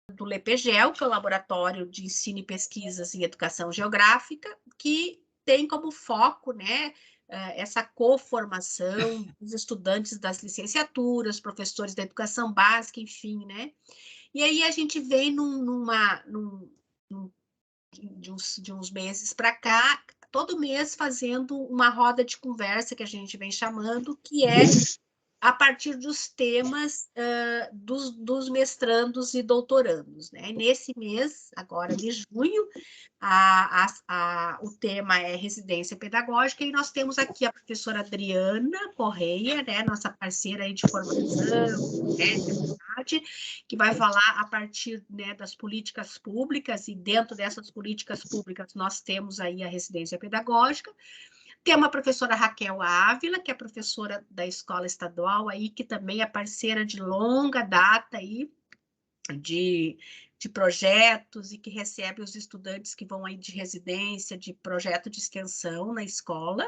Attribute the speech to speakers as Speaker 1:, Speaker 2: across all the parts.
Speaker 1: do LEPGEL, que é o Laboratório de Ensino e Pesquisas em Educação Geográfica, que tem como foco, né, essa coformação dos estudantes das licenciaturas, professores da educação básica, enfim, né? E aí a gente vem de uns meses para cá, todo mês fazendo uma roda de conversa que a gente vem chamando, que é a partir dos temas dos mestrandos e doutorandos, né? Nesse mês, agora de junho, o tema é residência pedagógica, e nós temos aqui a professora Adriana Correia, né, nossa parceira aí de formação, né, que vai falar a partir, né, das políticas públicas, e dentro dessas políticas públicas nós temos aí a residência pedagógica. Tem uma professora Raquel Ávila, que é professora da escola estadual aí, que também é parceira de longa data aí, de projetos, e que recebe os estudantes que vão aí de residência, de projeto de extensão na escola.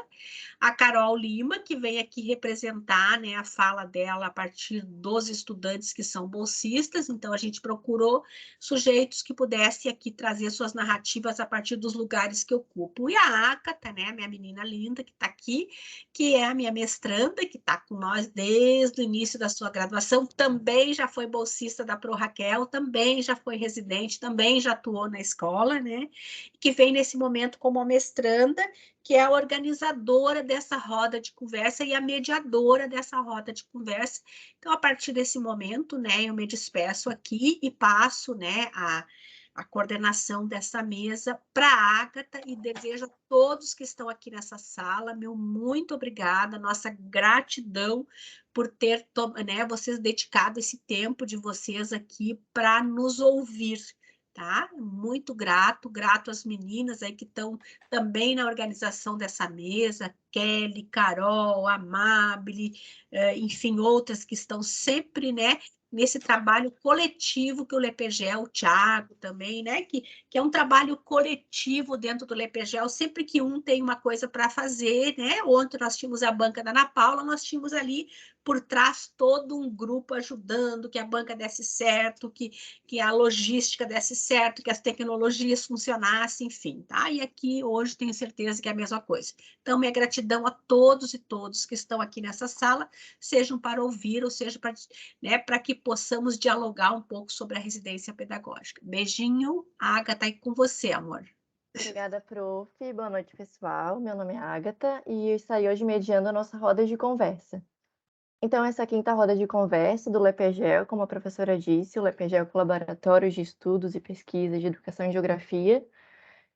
Speaker 1: A Carol Lima, que vem aqui representar, né, a fala dela a partir dos estudantes que são bolsistas. Então, a gente procurou sujeitos que pudessem aqui trazer suas narrativas a partir dos lugares que ocupam. E a Ágata, né, minha menina linda, que está aqui, que é a minha mestranda, que está com nós desde o início da sua graduação, também já foi bolsista da Pro Raquel, também já foi residente, também já atuou na escola, né? Que vem nesse momento como mestranda, que é a organizadora dessa roda de conversa e a mediadora dessa roda de conversa. Então, a partir desse momento, né, eu me despeço aqui e passo, né, a coordenação dessa mesa para a Ágata, e desejo a todos que estão aqui nessa sala, meu muito obrigada, nossa gratidão por ter, né, vocês dedicado esse tempo de vocês aqui para nos ouvir, tá? Muito grato às meninas aí que estão também na organização dessa mesa, Kelly, Carol, Amabile, enfim, outras que estão sempre, né, nesse trabalho coletivo que o LEPGEL, o Thiago também, né, que é um trabalho coletivo dentro do LEPGEL, sempre que um tem uma coisa para fazer, né? Ontem nós tínhamos a banca da Ana Paula, nós tínhamos ali por trás todo um grupo ajudando que a banca desse certo, que a logística desse certo, que as tecnologias funcionassem, enfim, tá? E aqui hoje tenho certeza que é a mesma coisa. Então, minha gratidão a todos e todas que estão aqui nessa sala, sejam para ouvir, ou seja, para, né, para que possamos dialogar um pouco sobre a residência pedagógica. Beijinho, a Agatha aí com você, amor.
Speaker 2: Obrigada, prof. Boa noite, pessoal. Meu nome é Agatha e eu estarei hoje mediando a nossa roda de conversa. Então, essa quinta roda de conversa do LEPGEL, como a professora disse, o LEPGEL é o Laboratório de Estudos e Pesquisas de Educação e Geografia,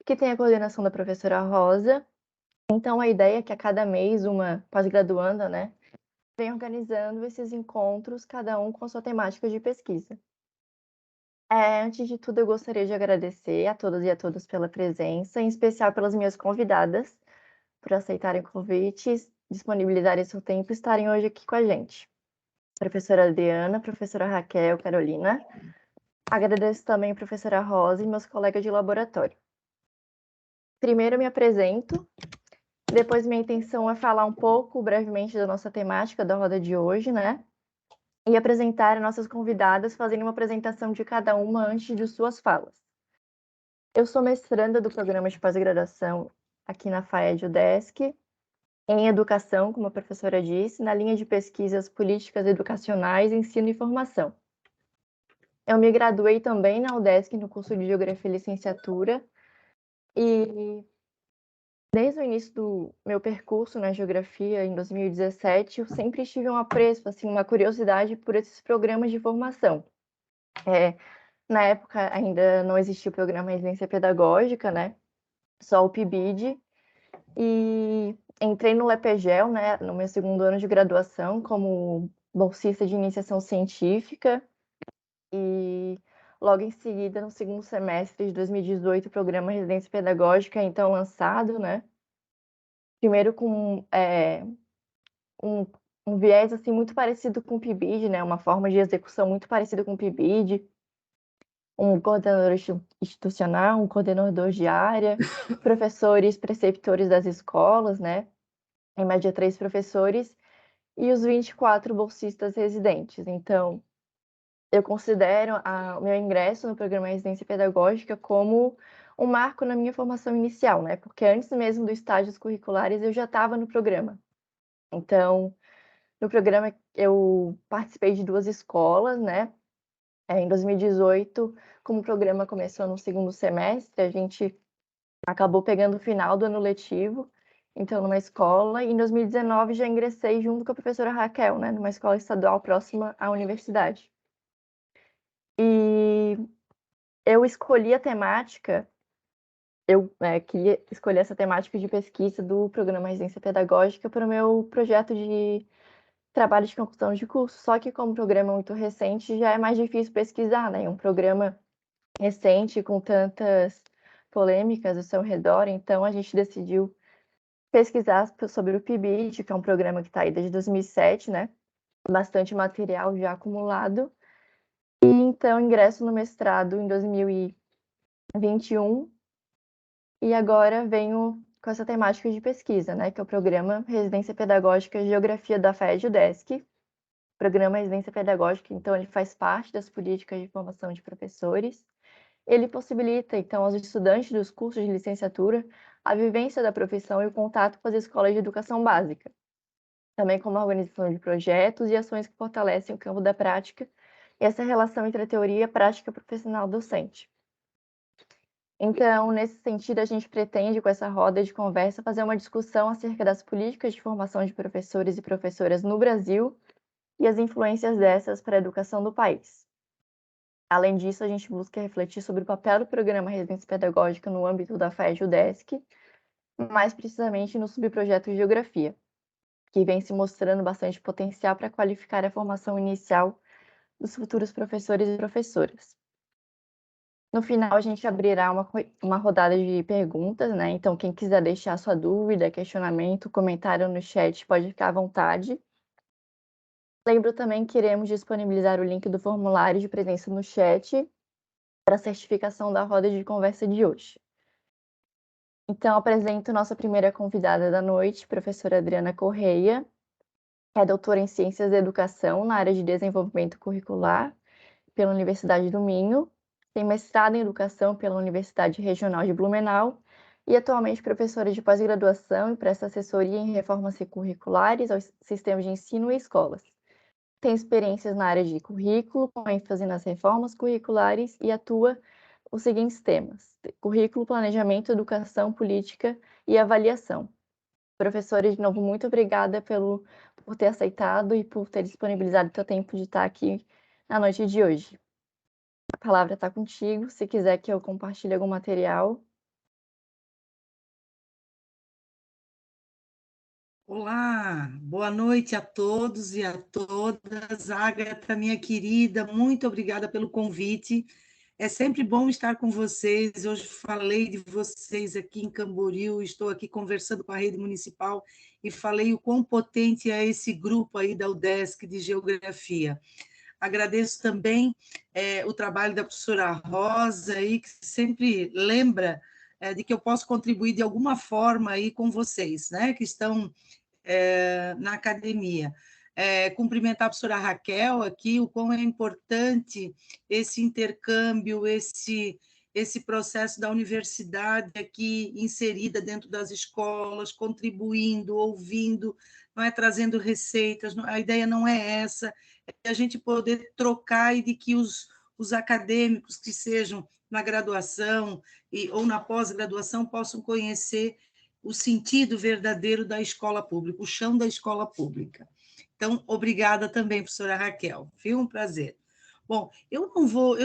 Speaker 2: que tem a coordenação da professora Rosa. Então, a ideia é que a cada mês uma pós-graduanda, né, vem organizando esses encontros, cada um com a sua temática de pesquisa. Antes de tudo, eu gostaria de agradecer a todas e a todos pela presença, em especial pelas minhas convidadas, por aceitarem o convite, disponibilizarem seu tempo e estarem hoje aqui com a gente. Professora Adriana, professora Raquel, Carolina. Agradeço também a professora Rosa e meus colegas de laboratório. Primeiro, eu me apresento. Depois, minha intenção é falar um pouco, brevemente, da nossa temática da roda de hoje, né? E apresentar nossas convidadas, fazendo uma apresentação de cada uma antes de suas falas. Eu sou mestranda do programa de pós-graduação aqui na FAED UDESC, em educação, como a professora disse, na linha de pesquisas políticas educacionais, ensino e formação. Eu me graduei também na UDESC no curso de Geografia e Licenciatura, e desde o início do meu percurso na Geografia, em 2017, eu sempre tive um apreço, assim, uma curiosidade por esses programas de formação. Na época ainda não existia o programa Residência Pedagógica, né? Só o PIBID, e entrei no LEPGEL, né, no meu segundo ano de graduação, como bolsista de iniciação científica, e logo em seguida, no segundo semestre de 2018, o programa Residência Pedagógica, então lançado, né, primeiro com um, um viés assim, muito parecido com o PIBID, né, uma forma de execução muito parecida com o PIBID, um coordenador institucional, um coordenador de área, professores, preceptores das escolas, né, em média 3 professores, e os 24 bolsistas residentes. Então, eu considero o meu ingresso no programa Residência Pedagógica como um marco na minha formação inicial, né? Porque antes mesmo dos estágios curriculares eu já estava no programa. Então, no programa eu participei de 2 escolas, né? Em 2018, como o programa começou no segundo semestre, a gente acabou pegando o final do ano letivo, então numa escola, e em 2019 já ingressei junto com a professora Raquel, né? Numa escola estadual próxima à universidade. E eu escolhi a temática, eu queria escolher essa temática de pesquisa do programa Residência Pedagógica para o meu projeto de trabalho de conclusão de curso, só que como o programa é muito recente, já é mais difícil pesquisar, né? Um programa recente, com tantas polêmicas ao seu redor, então a gente decidiu pesquisar sobre o PIBID, que é um programa que está aí desde 2007, né? Bastante material já acumulado. E então ingresso no mestrado em 2021, e agora venho com essa temática de pesquisa, né? Que é o programa Residência Pedagógica Geografia da FED-UDESC. Programa Residência Pedagógica, então, ele faz parte das políticas de formação de professores. Ele possibilita, então, aos estudantes dos cursos de licenciatura a vivência da profissão e o contato com as escolas de educação básica, também como a organização de projetos e ações que fortalecem o campo da prática e essa relação entre a teoria e a prática profissional docente. Então, nesse sentido, a gente pretende, com essa roda de conversa, fazer uma discussão acerca das políticas de formação de professores e professoras no Brasil e as influências dessas para a educação do país. Além disso, a gente busca refletir sobre o papel do programa Residência Pedagógica no âmbito da FED-UDESC, mais precisamente no subprojeto Geografia, que vem se mostrando bastante potencial para qualificar a formação inicial dos futuros professores e professoras. No final, a gente abrirá uma rodada de perguntas, né? Então, quem quiser deixar sua dúvida, questionamento, comentário no chat, pode ficar à vontade. Lembro também que iremos disponibilizar o link do formulário de presença no chat para a certificação da roda de conversa de hoje. Então, apresento nossa primeira convidada da noite, professora Adriana Correia, que é doutora em Ciências da Educação na área de Desenvolvimento Curricular pela Universidade do Minho, tem mestrado em Educação pela Universidade Regional de Blumenau e atualmente professora de pós-graduação e presta assessoria em reformas curriculares aos sistemas de ensino e escolas. Tem experiências na área de currículo, com ênfase nas reformas curriculares, e atua os seguintes temas: currículo, planejamento, educação, política e avaliação. Professora, de novo, muito obrigada por ter aceitado e por ter disponibilizado o seu tempo de estar aqui na noite de hoje. A palavra está contigo, se quiser que eu compartilhe algum material.
Speaker 3: Olá, boa noite a todos e a todas. Agatha, minha querida, muito obrigada pelo convite. É sempre bom estar com vocês. Hoje falei de vocês aqui em Camboriú, estou aqui conversando com a rede municipal e falei o quão potente é esse grupo aí da UDESC de Geografia. Agradeço também o trabalho da professora Rosa, aí, que sempre lembra de que eu posso contribuir de alguma forma aí com vocês, né, que estão na academia. Cumprimentar a professora Raquel aqui, o quão é importante esse intercâmbio, esse processo da universidade aqui inserida dentro das escolas, contribuindo, ouvindo, não é trazendo receitas, a ideia não é essa, é a gente poder trocar e de que os acadêmicos que sejam na graduação ou na pós-graduação possam conhecer o sentido verdadeiro da escola pública, o chão da escola pública. Então, obrigada também, professora Raquel. Foi um prazer. Bom, eu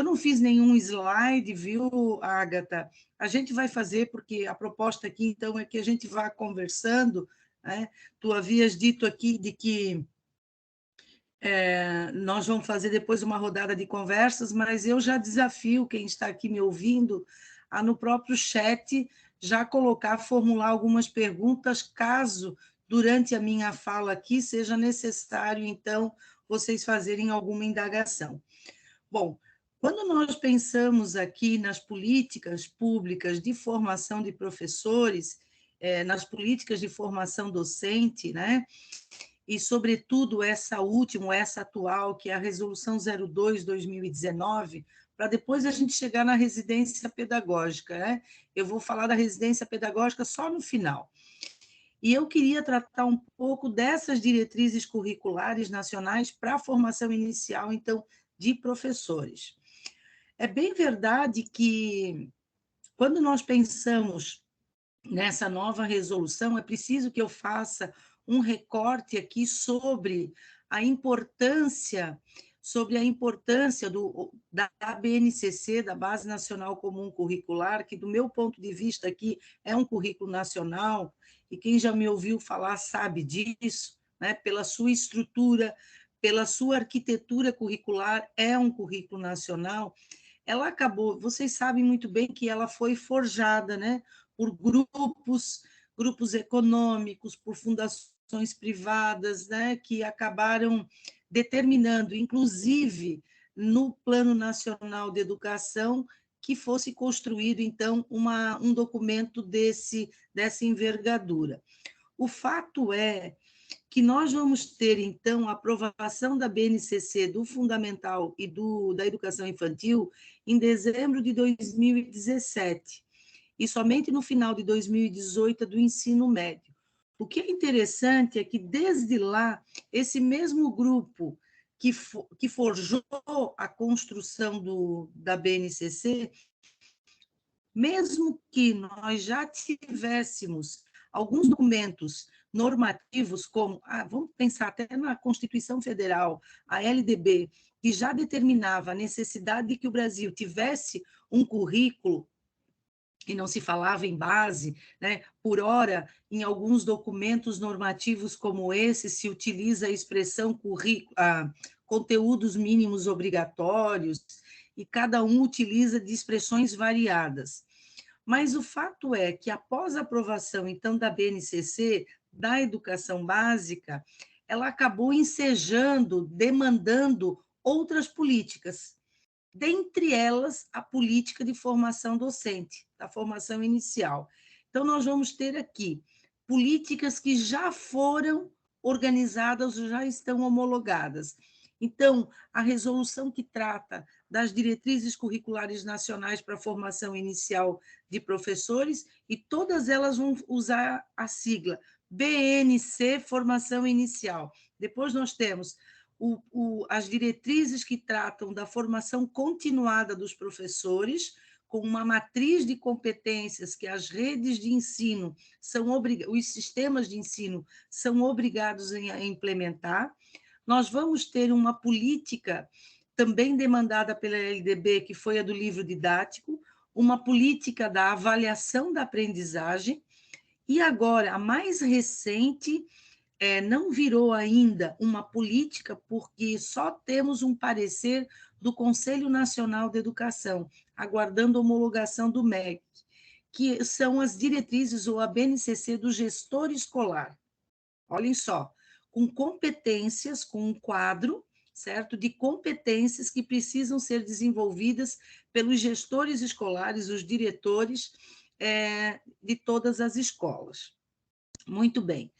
Speaker 3: não fiz nenhum slide, viu, Agatha? A gente vai fazer, porque a proposta aqui, então, é que a gente vá conversando, né? Tu havias dito aqui de que nós vamos fazer depois uma rodada de conversas, mas eu já desafio quem está aqui me ouvindo a, no próprio chat, já colocar, formular algumas perguntas, caso, durante a minha fala aqui, seja necessário, então, vocês fazerem alguma indagação. Bom, quando nós pensamos aqui nas políticas públicas de formação de professores, nas políticas de formação docente, né? e, sobretudo, essa última, essa atual, que é a Resolução 02/2019, para depois a gente chegar na residência pedagógica, né? Eu vou falar da residência pedagógica só no final. E eu queria tratar um pouco dessas diretrizes curriculares nacionais para a formação inicial, então, de professores. É bem verdade que, quando nós pensamos nessa nova resolução, é preciso que eu faça um recorte aqui sobre a importância da BNCC, da Base Nacional Comum Curricular, que, do meu ponto de vista aqui, é um currículo nacional, e quem já me ouviu falar sabe disso, né? Pela sua estrutura, pela sua arquitetura curricular, é um currículo nacional. Ela acabou, vocês sabem muito bem que ela foi forjada, né, por grupos econômicos, por fundações privadas, né, que acabaram determinando, inclusive no Plano Nacional de Educação, que fosse construído, então, um documento dessa envergadura. O fato é que nós vamos ter, então, a aprovação da BNCC do Fundamental e da Educação Infantil em dezembro de 2017, e somente no final de 2018 do ensino médio. O que é interessante é que, desde lá, esse mesmo grupo que forjou a construção da BNCC, mesmo que nós já tivéssemos alguns documentos normativos, como, vamos pensar até na Constituição Federal, a LDB, que já determinava a necessidade de que o Brasil tivesse um currículo, e não se falava em base, né? Por ora, em alguns documentos normativos como esse, se utiliza a expressão conteúdos mínimos obrigatórios, e cada um utiliza de expressões variadas. Mas o fato é que, após a aprovação, então, da BNCC, da educação básica, ela acabou ensejando, demandando outras políticas, dentre elas a política de formação docente, da formação inicial. Então, nós vamos ter aqui políticas que já foram organizadas, já estão homologadas. Então, a resolução que trata das diretrizes curriculares nacionais para a formação inicial de professores, e todas elas vão usar a sigla BNC, formação inicial. Depois nós temos as diretrizes que tratam da formação continuada dos professores, com uma matriz de competências que as redes de ensino os sistemas de ensino são obrigados a implementar. Nós vamos ter uma política também demandada pela LDB, que foi a do livro didático, uma política da avaliação da aprendizagem, e agora, a mais recente, não virou ainda uma política, porque só temos um parecer do Conselho Nacional de Educação, aguardando a homologação do MEC, que são as diretrizes, ou a BNCC, do gestor escolar. Olhem só, com competências, com um quadro, certo, de competências que precisam ser desenvolvidas pelos gestores escolares, os diretores de todas as escolas. Muito bem.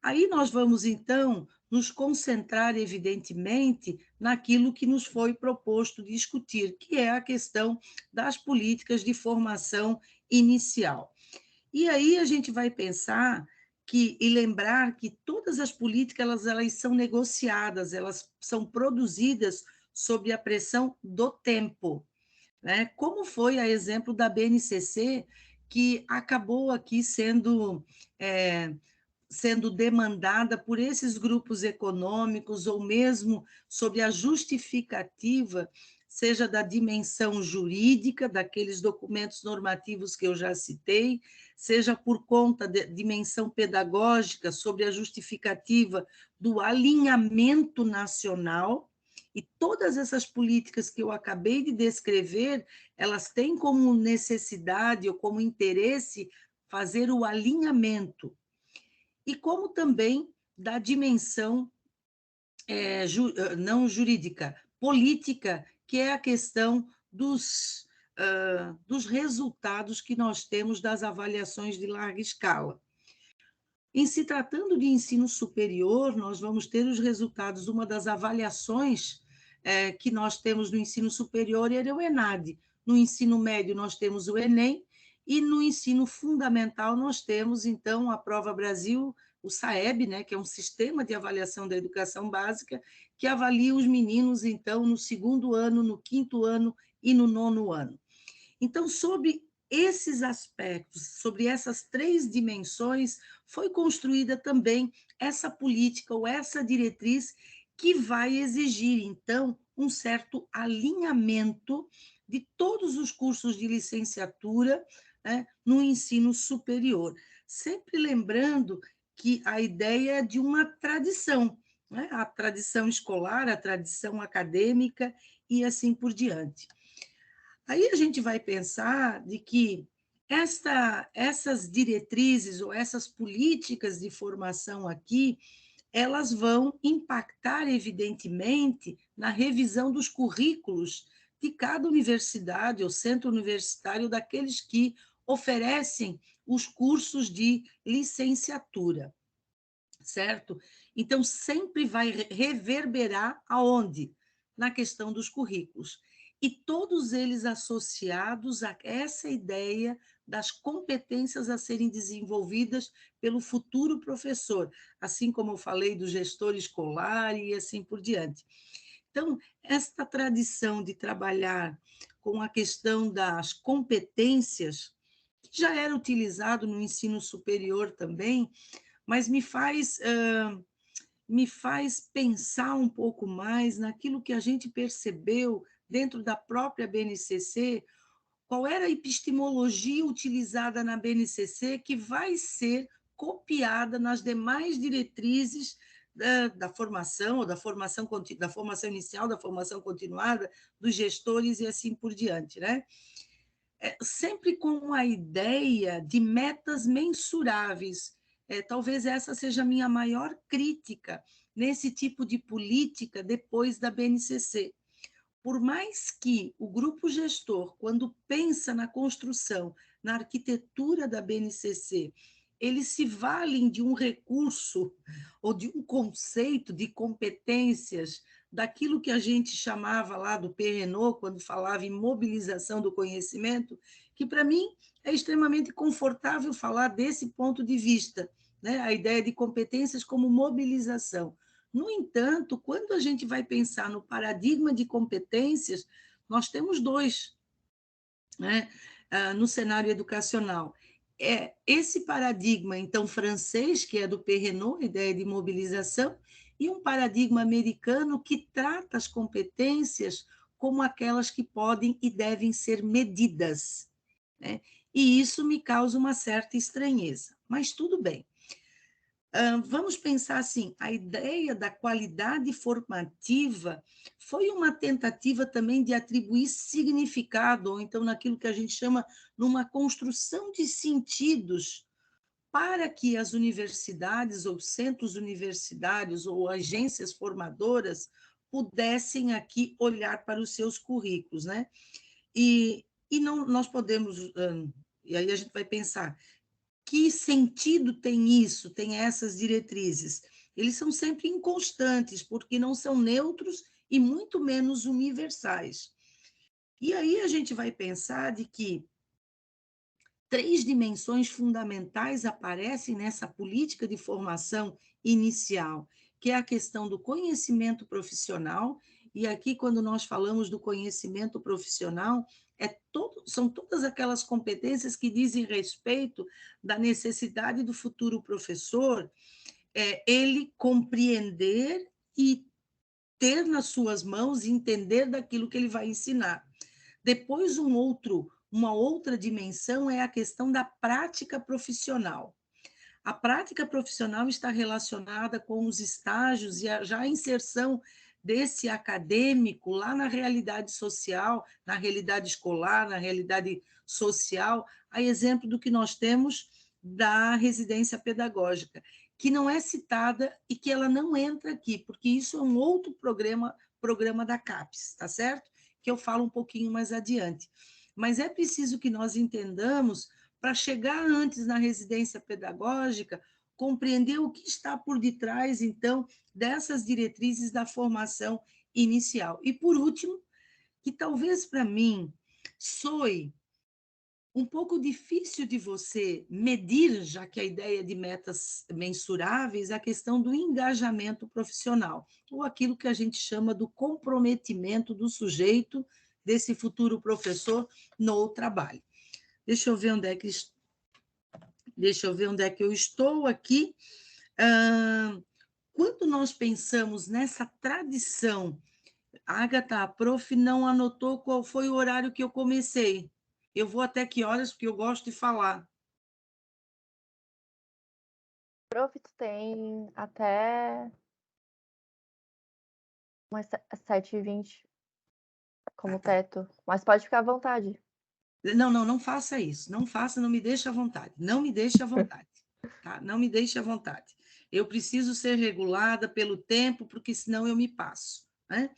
Speaker 3: Aí nós vamos, então, nos concentrar, evidentemente, naquilo que nos foi proposto discutir, que é a questão das políticas de formação inicial. E aí a gente vai pensar e lembrar que todas as políticas elas são negociadas, elas são produzidas sob a pressão do tempo, né? Como foi a exemplo da BNCC, que acabou aqui sendo demandada por esses grupos econômicos, ou mesmo sobre a justificativa, seja da dimensão jurídica, daqueles documentos normativos que eu já citei, seja por conta da dimensão pedagógica, sobre a justificativa do alinhamento nacional. E todas essas políticas que eu acabei de descrever, elas têm como necessidade ou como interesse fazer o alinhamento, e como também da dimensão não jurídica, política, que é a questão dos resultados que nós temos das avaliações de larga escala. Em se tratando de ensino superior, nós vamos ter os resultados, uma das avaliações que nós temos no ensino superior era o ENAD. No ensino médio, nós temos o Enem, e no ensino fundamental, nós temos, então, a Prova Brasil, o SAEB, né, que é um sistema de avaliação da educação básica, que avalia os meninos, então, no 2º ano, no 5º ano e no 9º ano. Então, sobre esses aspectos, sobre essas 3 dimensões, foi construída também essa política ou essa diretriz que vai exigir, então, um certo alinhamento de todos os cursos de licenciatura, né, no ensino superior. Sempre lembrando que a ideia é de uma tradição, né, a tradição escolar, a tradição acadêmica e assim por diante. Aí a gente vai pensar de que essas diretrizes ou essas políticas de formação aqui, elas vão impactar, evidentemente, na revisão dos currículos de cada universidade ou centro universitário daqueles que oferecem os cursos de licenciatura, certo? Então, sempre vai reverberar aonde? Na questão dos currículos. E todos eles associados a essa ideia das competências a serem desenvolvidas pelo futuro professor, assim como eu falei do gestor escolar e assim por diante. Então, esta tradição de trabalhar com a questão das competências, que já era utilizado no ensino superior também, mas me faz pensar um pouco mais naquilo que a gente percebeu dentro da própria BNCC, qual era a epistemologia utilizada na BNCC que vai ser copiada nas demais diretrizes da formação, ou da formação inicial, da formação continuada, dos gestores e assim por diante, né? Sempre com a ideia de metas mensuráveis. Talvez essa seja a minha maior crítica nesse tipo de política depois da BNCC. Por mais que o grupo gestor, quando pensa na construção, na arquitetura da BNCC, eles se valem de um recurso ou de um conceito de competências daquilo que a gente chamava lá do Perrenot, quando falava em mobilização do conhecimento, que para mim é extremamente confortável falar desse ponto de vista, né? A ideia de competências como mobilização. No entanto, quando a gente vai pensar no paradigma de competências, nós temos 2, né, no cenário educacional. Esse paradigma, então, francês, que é do Perrenot, ideia de mobilização, e um paradigma americano que trata as competências como aquelas que podem e devem ser medidas, né? E isso me causa uma certa estranheza, mas tudo bem. Vamos pensar assim, a ideia da qualidade formativa foi uma tentativa também de atribuir significado, ou então naquilo que a gente chama numa construção de sentidos, para que as universidades ou centros universitários ou agências formadoras pudessem aqui olhar para os seus currículos, né? E não, nós podemos, e aí a gente vai pensar, que sentido tem isso, tem essas diretrizes? Eles são sempre inconstantes, porque não são neutros e muito menos universais. E aí a gente vai pensar de que 3 dimensões fundamentais aparecem nessa política de formação inicial, que é a questão do conhecimento profissional, e aqui, quando nós falamos do conhecimento profissional, são todas aquelas competências que dizem respeito da necessidade do futuro professor, ele compreender e ter nas suas mãos e entender daquilo que ele vai ensinar. Depois, uma outra dimensão é a questão da prática profissional. A prática profissional está relacionada com os estágios e já a inserção desse acadêmico lá na realidade social, na realidade escolar, na realidade social, a exemplo do que nós temos da residência pedagógica, que não é citada e que ela não entra aqui, porque isso é um outro programa da CAPES, tá certo? Que eu falo um pouquinho mais adiante. Mas é preciso que nós entendamos, para chegar antes na residência pedagógica, compreender o que está por detrás, então, dessas diretrizes da formação inicial. E, por último, que talvez para mim soe um pouco difícil de você medir, já que a ideia de metas mensuráveis, é a questão do engajamento profissional, ou aquilo que a gente chama do comprometimento do sujeito, desse futuro professor, no trabalho. Deixa eu ver onde é que eu estou aqui. Quando nós pensamos nessa tradição, Agatha, a prof não anotou qual foi o horário que eu comecei. Eu vou até que horas, porque eu gosto de falar.
Speaker 2: Prof, tu tem até umas 7h20 como teto, mas pode ficar à vontade.
Speaker 3: Não faça isso. Não faça, não me deixe à vontade. Não me deixe à vontade. Tá? Não me deixe à vontade. Eu preciso ser regulada pelo tempo, porque senão eu me passo. Né?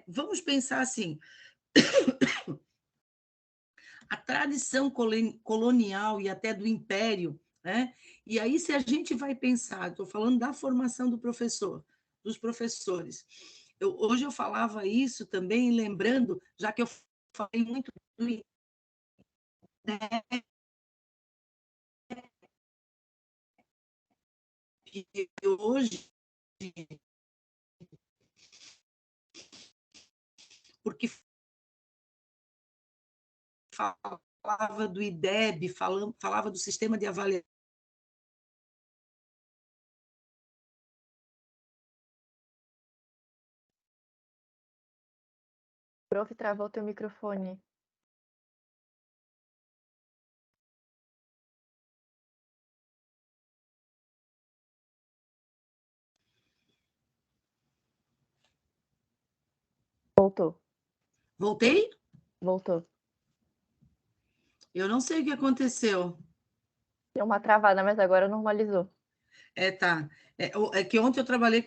Speaker 3: Vamos pensar assim, a tradição colonial e até do império, né? E aí, se a gente vai pensar, estou falando da formação do professor, dos professores. Hoje eu falava isso também, lembrando, já que eu falei muito do INEP, hoje, porque falava do IDEB, falava do sistema de avaliação.
Speaker 2: Prof, travou teu microfone. Voltou.
Speaker 3: Voltei?
Speaker 2: Voltou.
Speaker 3: Eu não sei o que aconteceu.
Speaker 2: Deu uma travada, mas agora normalizou.
Speaker 3: Tá. É que ontem eu trabalhei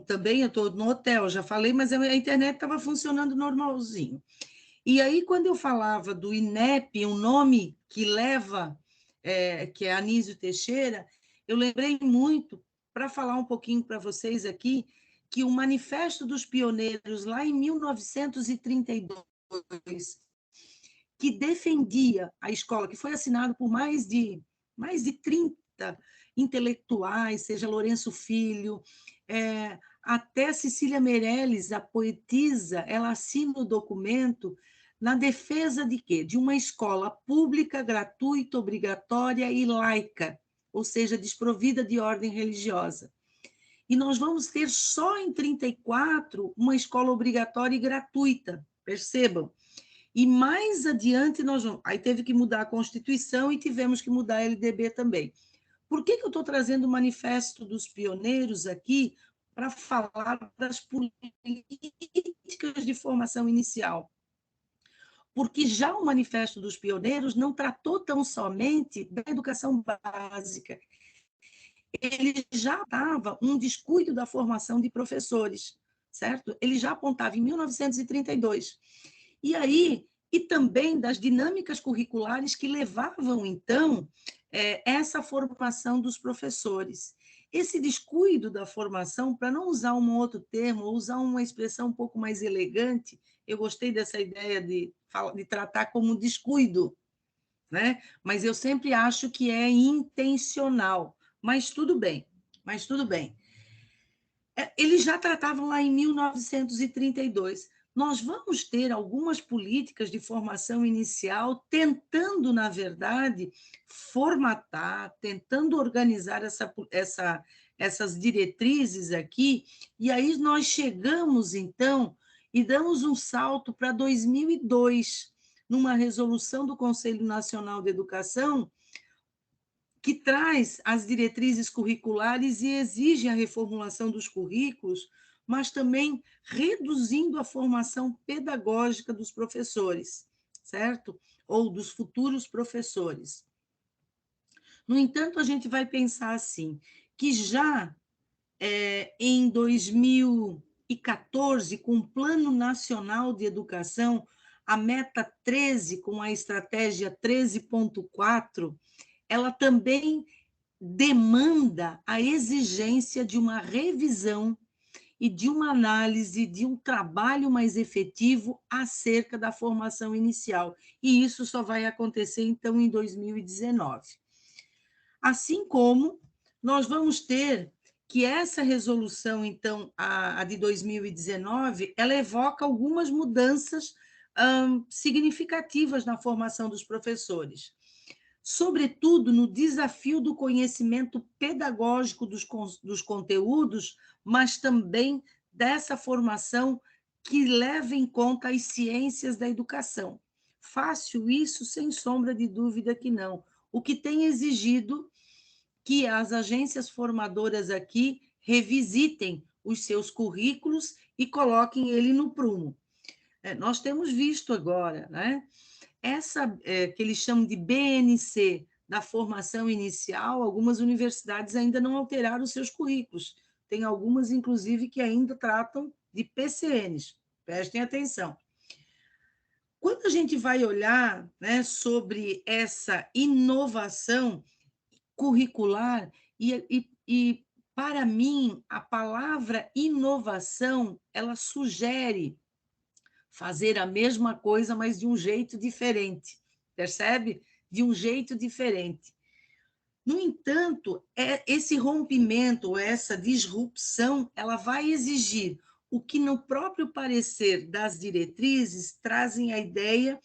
Speaker 3: também, eu estou no hotel, já falei, mas a internet estava funcionando normalzinho. E aí, quando eu falava do INEP, um nome que leva, que é Anísio Teixeira, eu lembrei muito, para falar um pouquinho para vocês aqui, que o Manifesto dos Pioneiros, lá em 1932, que defendia a escola, que foi assinado por mais de 30 intelectuais, seja Lourenço Filho, até Cecília Meirelles, a poetisa, ela assina o documento na defesa de quê? De uma escola pública, gratuita, obrigatória e laica, ou seja, desprovida de ordem religiosa. E nós vamos ter só em 34 uma escola obrigatória e gratuita, percebam. E mais adiante, aí teve que mudar a Constituição e tivemos que mudar a LDB também. Por que eu estou trazendo o Manifesto dos Pioneiros aqui para falar das políticas de formação inicial? Porque já o Manifesto dos Pioneiros não tratou tão somente da educação básica, ele já dava um descuido da formação de professores, certo? Ele já apontava em 1932. E aí, e também das dinâmicas curriculares que levavam, então, essa formação dos professores. Esse descuido da formação, para não usar um outro termo, ou usar uma expressão um pouco mais elegante, eu gostei dessa ideia de tratar como descuido, né? Mas eu sempre acho que é intencional. Mas tudo bem, mas tudo bem. Eles já tratavam lá em 1932. Nós vamos ter algumas políticas de formação inicial tentando, na verdade, formatar, tentando organizar essas diretrizes aqui, e aí nós chegamos, então, e damos um salto para 2002, numa resolução do Conselho Nacional de Educação, que traz as diretrizes curriculares e exige a reformulação dos currículos, mas também reduzindo a formação pedagógica dos professores, certo? Ou dos futuros professores. No entanto, a gente vai pensar assim, que já em 2014, com o Plano Nacional de Educação, a meta 13, com a estratégia 13.4, ela também demanda a exigência de uma revisão e de uma análise, de um trabalho mais efetivo acerca da formação inicial. E isso só vai acontecer, então, em 2019. Assim como nós vamos ter que essa resolução, então, a de 2019, ela evoca algumas mudanças significativas na formação dos professores, sobretudo no desafio do conhecimento pedagógico dos conteúdos, mas também dessa formação que leva em conta as ciências da educação. Fácil isso, sem sombra de dúvida que não. O que tem exigido que as agências formadoras aqui revisitem os seus currículos e coloquem ele no prumo. Nós temos visto agora, né? Essa que eles chamam de BNC, da formação inicial, algumas universidades ainda não alteraram os seus currículos. Tem algumas, inclusive, que ainda tratam de PCNs. Prestem atenção. Quando a gente vai olhar, né, sobre essa inovação curricular, e para mim, a palavra inovação, ela sugere fazer a mesma coisa, mas de um jeito diferente, percebe? De um jeito diferente. No entanto, esse rompimento, essa disrupção, ela vai exigir o que no próprio parecer das diretrizes trazem a ideia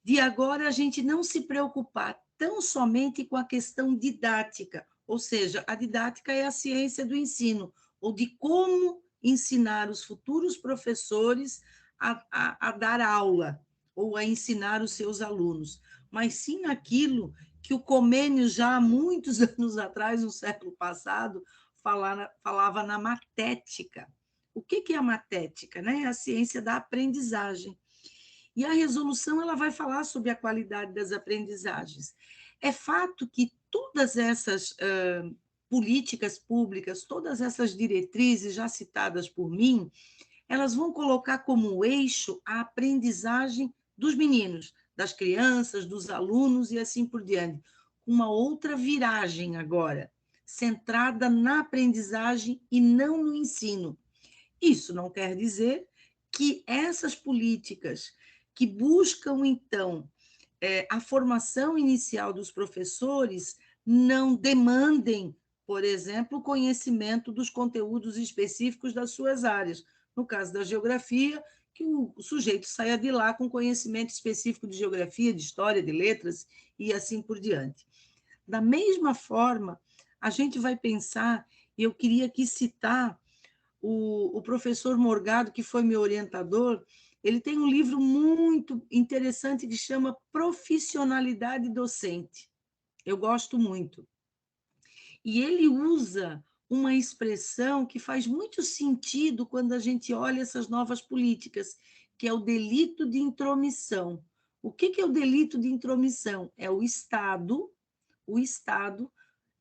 Speaker 3: de agora a gente não se preocupar tão somente com a questão didática, ou seja, a didática é a ciência do ensino, ou de como ensinar os futuros professores a dar aula, ou a ensinar os seus alunos, mas sim aquilo que o Comênio, já há muitos anos atrás, no século passado, falava na matética. O que é a matética? Né? É a ciência da aprendizagem. E a resolução ela vai falar sobre a qualidade das aprendizagens. É fato que todas essas políticas públicas, todas essas diretrizes já citadas por mim, elas vão colocar como eixo a aprendizagem dos meninos, das crianças, dos alunos e assim por diante. Uma outra viragem agora, centrada na aprendizagem e não no ensino. Isso não quer dizer que essas políticas que buscam, então, a formação inicial dos professores não demandem, por exemplo, o conhecimento dos conteúdos específicos das suas áreas. No caso da geografia, que o sujeito saia de lá com conhecimento específico de geografia, de história, de letras e assim por diante. Da mesma forma, a gente vai pensar, e eu queria aqui citar o professor Morgado, que foi meu orientador, ele tem um livro muito interessante que chama Profissionalidade Docente. Eu gosto muito. E ele usa uma expressão que faz muito sentido quando a gente olha essas novas políticas, que é o delito de intromissão. O que é o delito de intromissão? É o Estado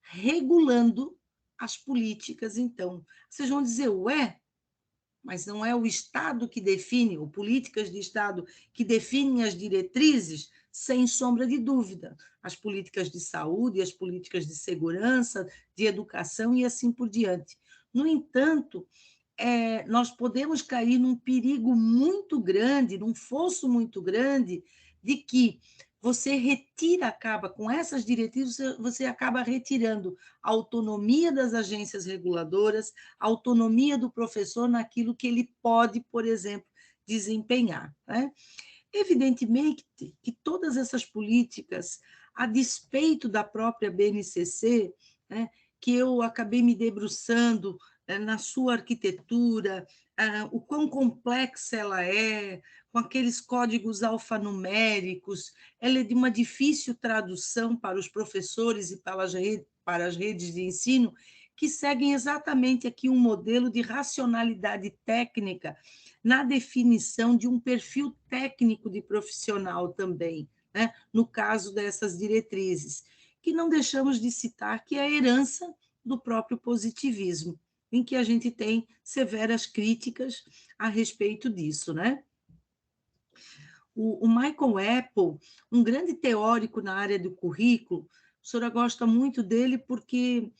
Speaker 3: regulando as políticas, então. Vocês vão dizer, ué, mas não é o Estado que define, ou políticas de Estado que definem as diretrizes, sem sombra de dúvida. As políticas de saúde, as políticas de segurança, de educação e assim por diante. No entanto, nós podemos cair num perigo muito grande, num fosso muito grande, de que você acaba com essas diretrizes, você acaba retirando a autonomia das agências reguladoras, a autonomia do professor naquilo que ele pode, por exemplo, desempenhar. Né? Evidentemente que todas essas políticas, a despeito da própria BNCC, né, que eu acabei me debruçando na sua arquitetura, o quão complexa ela é, com aqueles códigos alfanuméricos, ela é de uma difícil tradução para os professores e para as redes de ensino, que seguem exatamente aqui um modelo de racionalidade técnica na definição de um perfil técnico de profissional também, né? No caso dessas diretrizes, que não deixamos de citar que é a herança do próprio positivismo, em que a gente tem severas críticas a respeito disso, né? O Michael Apple, um grande teórico na área do currículo, professora gosta muito dele porque,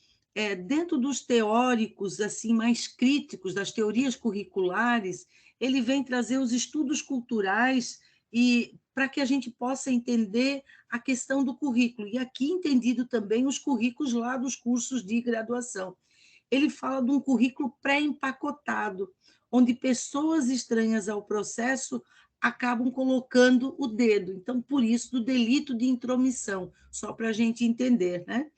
Speaker 3: dentro dos teóricos assim mais críticos, das teorias curriculares, ele vem trazer os estudos culturais e para que a gente possa entender a questão do currículo. E aqui entendido também os currículos lá dos cursos de graduação. Ele fala de um currículo pré-empacotado, onde pessoas estranhas ao processo acabam colocando o dedo. Então, por isso, do delito de intromissão, só para a gente entender, né?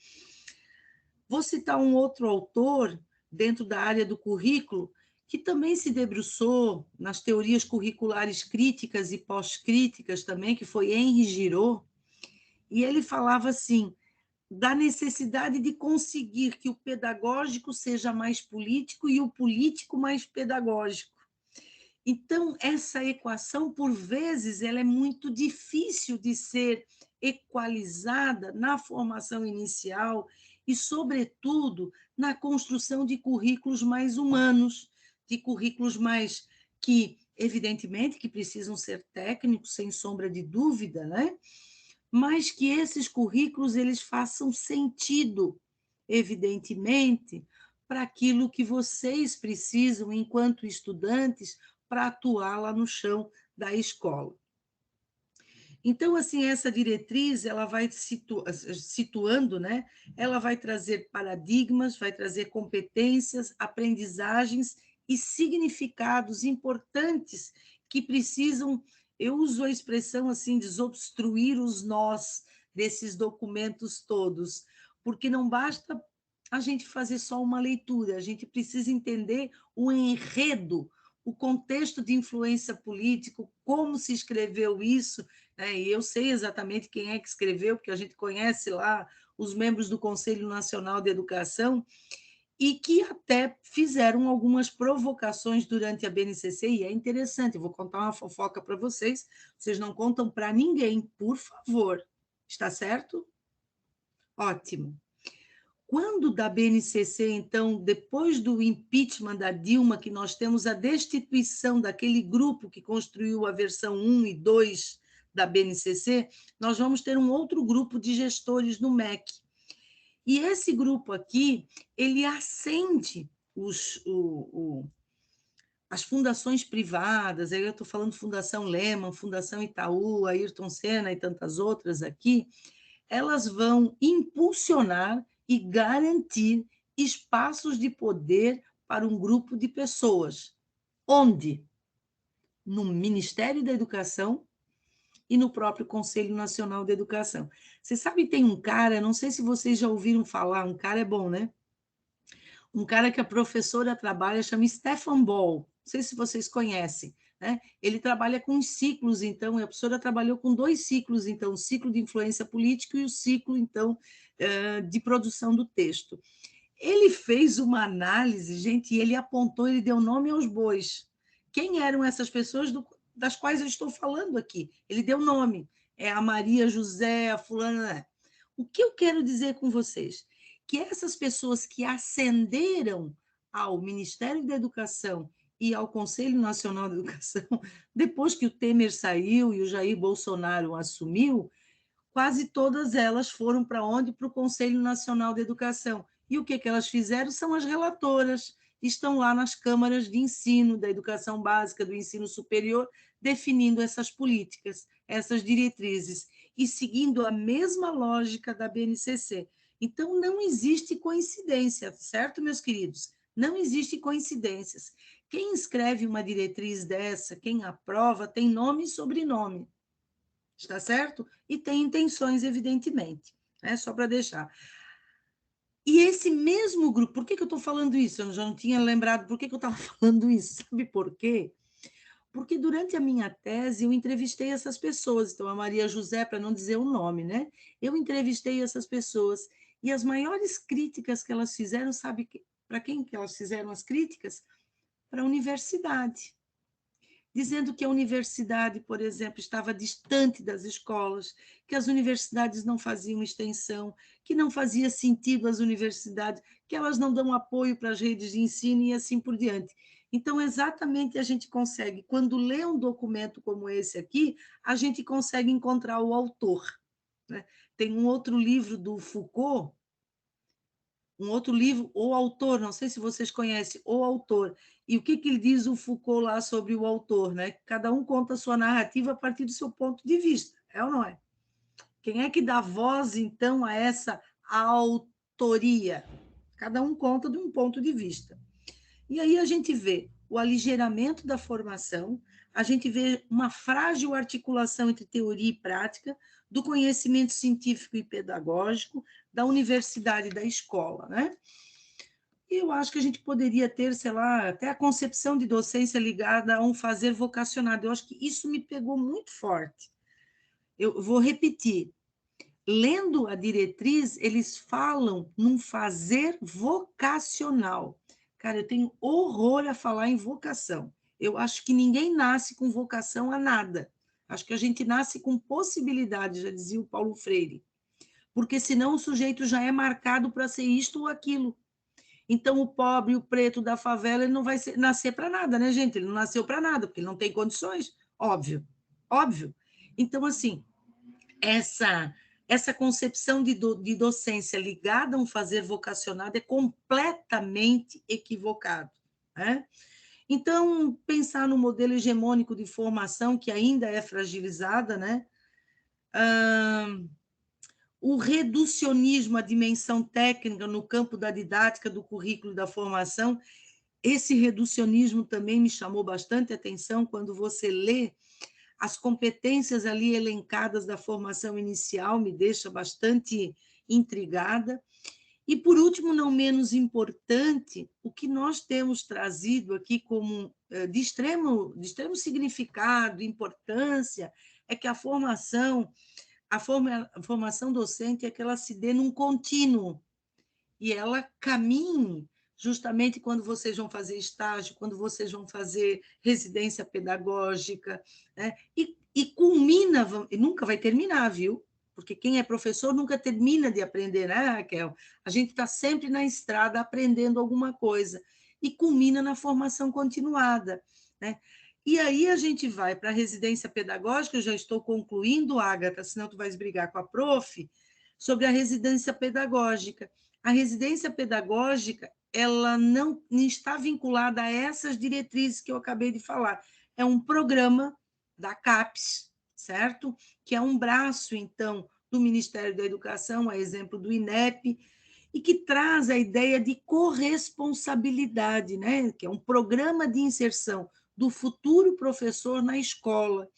Speaker 3: Vou citar um outro autor, dentro da área do currículo, que também se debruçou nas teorias curriculares críticas e pós-críticas também, que foi Henri Giraud, e ele falava assim, da necessidade de conseguir que o pedagógico seja mais político e o político mais pedagógico. Então, essa equação, por vezes, ela é muito difícil de ser equalizada na formação inicial e, sobretudo, na construção de currículos mais humanos, de currículos mais que, evidentemente, que precisam ser técnicos, sem sombra de dúvida, né? Mas que esses currículos eles façam sentido, evidentemente, para aquilo que vocês precisam, enquanto estudantes, para atuar lá no chão da escola. Então, assim, essa diretriz, ela vai situando, né? Ela vai trazer paradigmas, vai trazer competências, aprendizagens e significados importantes que precisam, eu uso a expressão assim, desobstruir os nós desses documentos todos, porque não basta a gente fazer só uma leitura, a gente precisa entender o enredo, o contexto de influência política, como se escreveu isso, né? E eu sei exatamente quem é que escreveu, porque a gente conhece lá os membros do Conselho Nacional de Educação, e que até fizeram algumas provocações durante a BNCC, e é interessante, eu vou contar uma fofoca para vocês, vocês não contam para ninguém, por favor, está certo? Ótimo. Quando da BNCC, então, depois do impeachment da Dilma, que nós temos a destituição daquele grupo que construiu a versão 1 e 2 da BNCC, nós vamos ter um outro grupo de gestores no MEC. E esse grupo aqui, ele acende as fundações privadas, aí eu estou falando Fundação Lehman, Fundação Itaú, Ayrton Senna e tantas outras aqui, elas vão impulsionar e garantir espaços de poder para um grupo de pessoas. Onde? No Ministério da Educação e no próprio Conselho Nacional de Educação. Você sabe, tem um cara, não sei se vocês já ouviram falar, um cara é bom, né? Um cara que a professora trabalha, chama Stefan Ball, não sei se vocês conhecem, né? Ele trabalha com ciclos, então, a professora trabalhou com 2 ciclos, então, o ciclo de influência política e o ciclo, então, de produção do texto. Ele fez uma análise, gente, e ele apontou, ele deu nome aos bois. Quem eram essas pessoas das quais eu estou falando aqui? Ele deu nome. É a Maria José, a fulana. O que eu quero dizer com vocês? Que essas pessoas que ascenderam ao Ministério da Educação e ao Conselho Nacional de Educação, depois que o Temer saiu e o Jair Bolsonaro assumiu, quase todas elas foram para onde? Para o Conselho Nacional de Educação. E o que elas fizeram? São as relatoras, estão lá nas câmaras de ensino, da educação básica, do ensino superior, definindo essas políticas, essas diretrizes, e seguindo a mesma lógica da BNCC. Então, não existe coincidência, certo, meus queridos? Não existe coincidências. Quem escreve uma diretriz dessa, quem aprova, tem nome e sobrenome. Está certo? E tem intenções, evidentemente, né? Só para deixar. E esse mesmo grupo, por que eu estou falando isso? Eu já não tinha lembrado por que eu estava falando isso. Sabe por quê? Porque durante a minha tese eu entrevistei essas pessoas, então a Maria José, para não dizer o nome, né? Eu entrevistei essas pessoas e as maiores críticas que elas fizeram, sabe para quem que elas fizeram as críticas? Para a universidade, dizendo que a universidade, por exemplo, estava distante das escolas, que as universidades não faziam extensão, que não fazia sentido as universidades, que elas não dão apoio para as redes de ensino e assim por diante. Então, exatamente a gente consegue, quando lê um documento como esse aqui, a gente consegue encontrar o autor. né? Tem um outro livro do Foucault, um outro livro, O Autor, não sei se vocês conhecem, O Autor. E o que ele diz o Foucault lá sobre o autor, né? Cada um conta a sua narrativa a partir do seu ponto de vista, é ou não é? Quem é que dá voz, então, a essa autoria? Cada um conta de um ponto de vista. E aí a gente vê o aligeiramento da formação, a gente vê uma frágil articulação entre teoria e prática, do conhecimento científico e pedagógico, da universidade e da escola, né? E eu acho que a gente poderia ter, sei lá, até a concepção de docência ligada a um fazer vocacionado. Eu acho que isso me pegou muito forte. Eu vou repetir. Lendo a diretriz, eles falam num fazer vocacional. Cara, eu tenho horror a falar em vocação. Eu acho que ninguém nasce com vocação a nada. Acho que a gente nasce com possibilidade, já dizia o Paulo Freire. Porque senão o sujeito já é marcado para ser isto ou aquilo. Então, o pobre, o preto da favela, ele não vai nascer para nada, né, gente? Ele não nasceu para nada, porque ele não tem condições. Óbvio, óbvio. Então, assim, essa concepção de docência ligada a um fazer vocacionado é completamente equivocado, né? Então, pensar no modelo hegemônico de formação, que ainda é fragilizada, né? O reducionismo à dimensão técnica no campo da didática, do currículo da formação, esse reducionismo também me chamou bastante atenção quando você lê as competências ali elencadas da formação inicial, me deixa bastante intrigada. E, por último, não menos importante, o que nós temos trazido aqui como de extremo significado, importância, é que a formação docente é que ela se dê num contínuo, e ela caminhe justamente quando vocês vão fazer estágio, quando vocês vão fazer residência pedagógica, né? E culmina, e nunca vai terminar, viu? Porque quem é professor nunca termina de aprender, né, Raquel? A gente está sempre na estrada aprendendo alguma coisa, e culmina na formação continuada, né? E aí a gente vai para a residência pedagógica, eu já estou concluindo, Ágata, senão tu vais brigar com a prof, sobre a residência pedagógica. A residência pedagógica, ela não está vinculada a essas diretrizes que eu acabei de falar. É um programa da CAPES, certo? Que é um braço, então, do Ministério da Educação, a exemplo do INEP, e que traz a ideia de corresponsabilidade, né? Que é um programa de inserção do futuro professor na escola,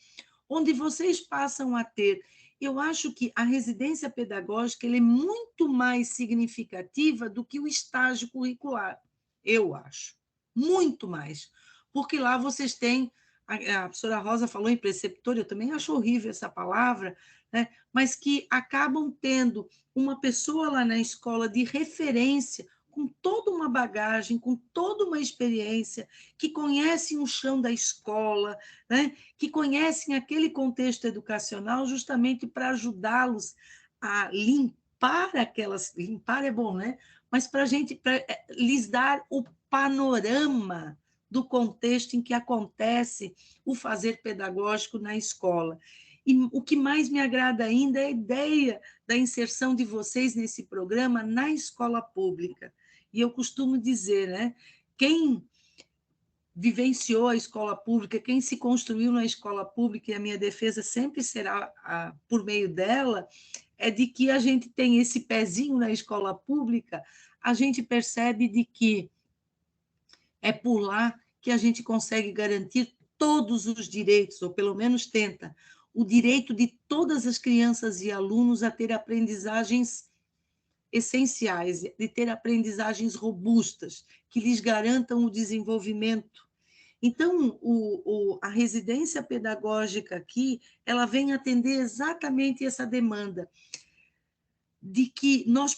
Speaker 3: onde vocês passam a ter. Eu acho que a residência pedagógica ela é muito mais significativa do que o estágio curricular, eu acho, muito mais, porque lá vocês têm, a professora Rosa falou em preceptor, eu também acho horrível essa palavra, né? Mas que acabam tendo uma pessoa lá na escola de referência, com toda uma bagagem, com toda uma experiência, que conhecem o chão da escola, né? Que conhecem aquele contexto educacional justamente para ajudá-los a limpar aquelas... Limpar é bom, né? Mas para lhes dar o panorama do contexto em que acontece o fazer pedagógico na escola. E o que mais me agrada ainda é a ideia da inserção de vocês nesse programa na escola pública. E eu costumo dizer, né? Quem vivenciou a escola pública, quem se construiu na escola pública, e a minha defesa sempre será por meio dela, é de que a gente tem esse pezinho na escola pública, a gente percebe de que é por lá que a gente consegue garantir todos os direitos, ou pelo menos tenta, o direito de todas as crianças e alunos a ter aprendizagens essenciais, de ter aprendizagens robustas, que lhes garantam o desenvolvimento. Então, a residência pedagógica aqui, ela vem atender exatamente essa demanda de que nós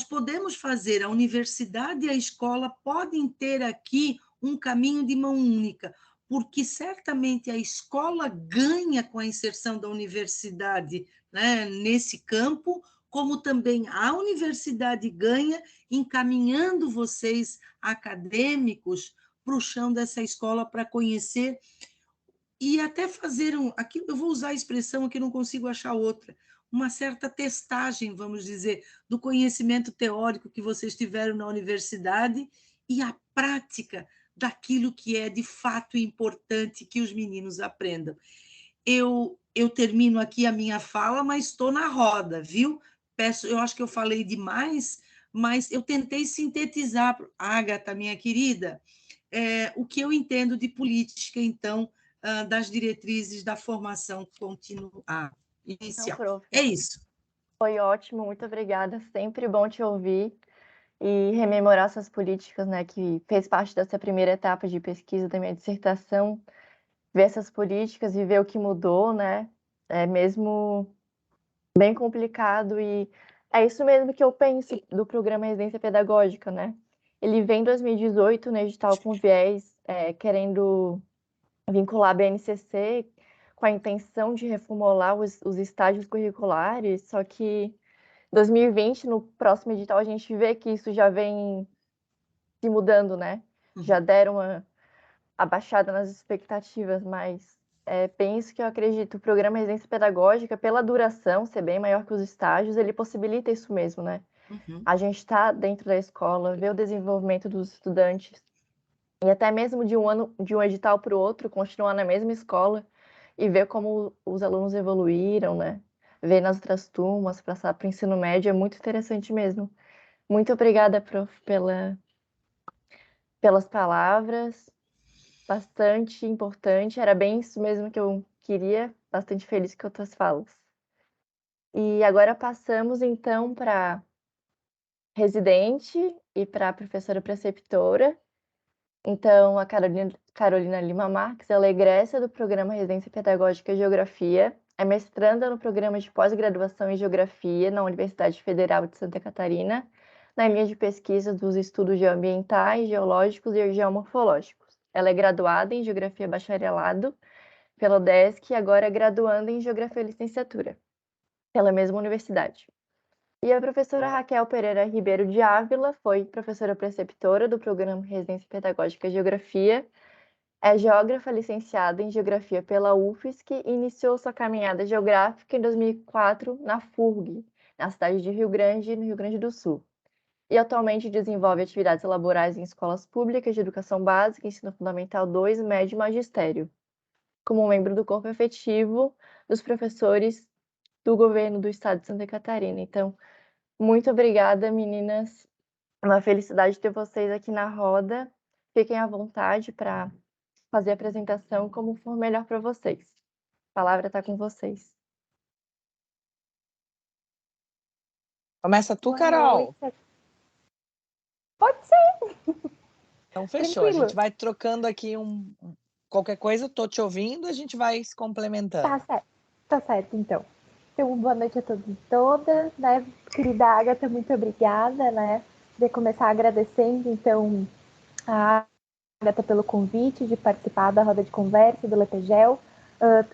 Speaker 3: podemos fazer, a universidade e a escola podem ter aqui um caminho de mão única, porque certamente a escola ganha com a inserção da universidade, né, nesse campo, como também a universidade ganha encaminhando vocês, acadêmicos, para o chão dessa escola para conhecer e até fazer aqui eu vou usar a expressão que não consigo achar outra, uma certa testagem, vamos dizer, do conhecimento teórico que vocês tiveram na universidade e a prática daquilo que é de fato importante que os meninos aprendam. Eu termino aqui a minha fala, mas estou na roda, viu? Eu acho que eu falei demais, mas eu tentei sintetizar, Ágata, minha querida, o que eu entendo de política, então, das diretrizes da formação contínua
Speaker 2: Não,
Speaker 3: inicial.
Speaker 2: prof,
Speaker 3: É isso.
Speaker 2: foi ótimo, muito obrigada. Sempre bom te ouvir e rememorar suas políticas, né, que fez parte dessa primeira etapa de pesquisa da minha dissertação, ver essas políticas e ver o que mudou, né, é mesmo bem complicado e é isso mesmo que eu penso do programa Residência Pedagógica, né? Ele vem em 2018 no edital com viés, querendo vincular a BNCC com a intenção de reformular os estágios curriculares, só que 2020, no próximo edital, a gente vê que isso já vem se mudando, né? Já deram uma abaixada nas expectativas, mas bem isso que eu acredito. O programa Residência Pedagógica, pela duração ser bem maior que os estágios, ele possibilita isso mesmo, né? A gente está dentro da escola, vê o desenvolvimento dos estudantes, e até mesmo de um ano, de um edital para o outro, continuar na mesma escola e ver como os alunos evoluíram, né? Ver nas outras turmas, passar para o ensino médio é muito interessante mesmo. Muito obrigada, prof, pelas palavras. Bastante importante, era bem isso mesmo que eu queria, bastante feliz com as tuas falas. E agora passamos então para residente e para a professora preceptora. Então, a Carolina Lima Marques, ela é egressa do programa Residência Pedagógica e Geografia, é mestranda no programa de pós-graduação em Geografia na Universidade Federal de Santa Catarina, na linha de pesquisa dos estudos geoambientais, geológicos e geomorfológicos. Ela é graduada em Geografia Bacharelado pela UDESC e agora é graduanda em Geografia Licenciatura, pela mesma universidade. E a professora Raquel Pereira Ribeiro de Ávila foi professora preceptora do programa Residência Pedagógica e Geografia, é geógrafa licenciada em Geografia pela UFSC e iniciou sua caminhada geográfica em 2004 na FURG, na cidade de Rio Grande, no Rio Grande do Sul. E atualmente desenvolve atividades laborais em escolas públicas de educação básica, ensino fundamental 2, médio e magistério, como membro do corpo efetivo dos professores do governo do estado de Santa Catarina. Então, muito obrigada, meninas. É uma felicidade ter vocês aqui na roda. Fiquem à vontade para fazer a apresentação como for melhor para vocês. A palavra está com vocês.
Speaker 4: Começa tu,
Speaker 5: Boa
Speaker 4: Carol.
Speaker 5: noite. Pode ser.
Speaker 4: Então, fechou.
Speaker 5: Tranquilo.
Speaker 4: A gente vai trocando aqui qualquer coisa, eu tô te ouvindo, a gente vai se complementando.
Speaker 5: Tá certo, então. Então, boa noite a todos e todas, né? Querida Ágata, muito obrigada, né? Queria começar agradecendo, então, a Ágata pelo convite de participar da roda de conversa do Lepegel.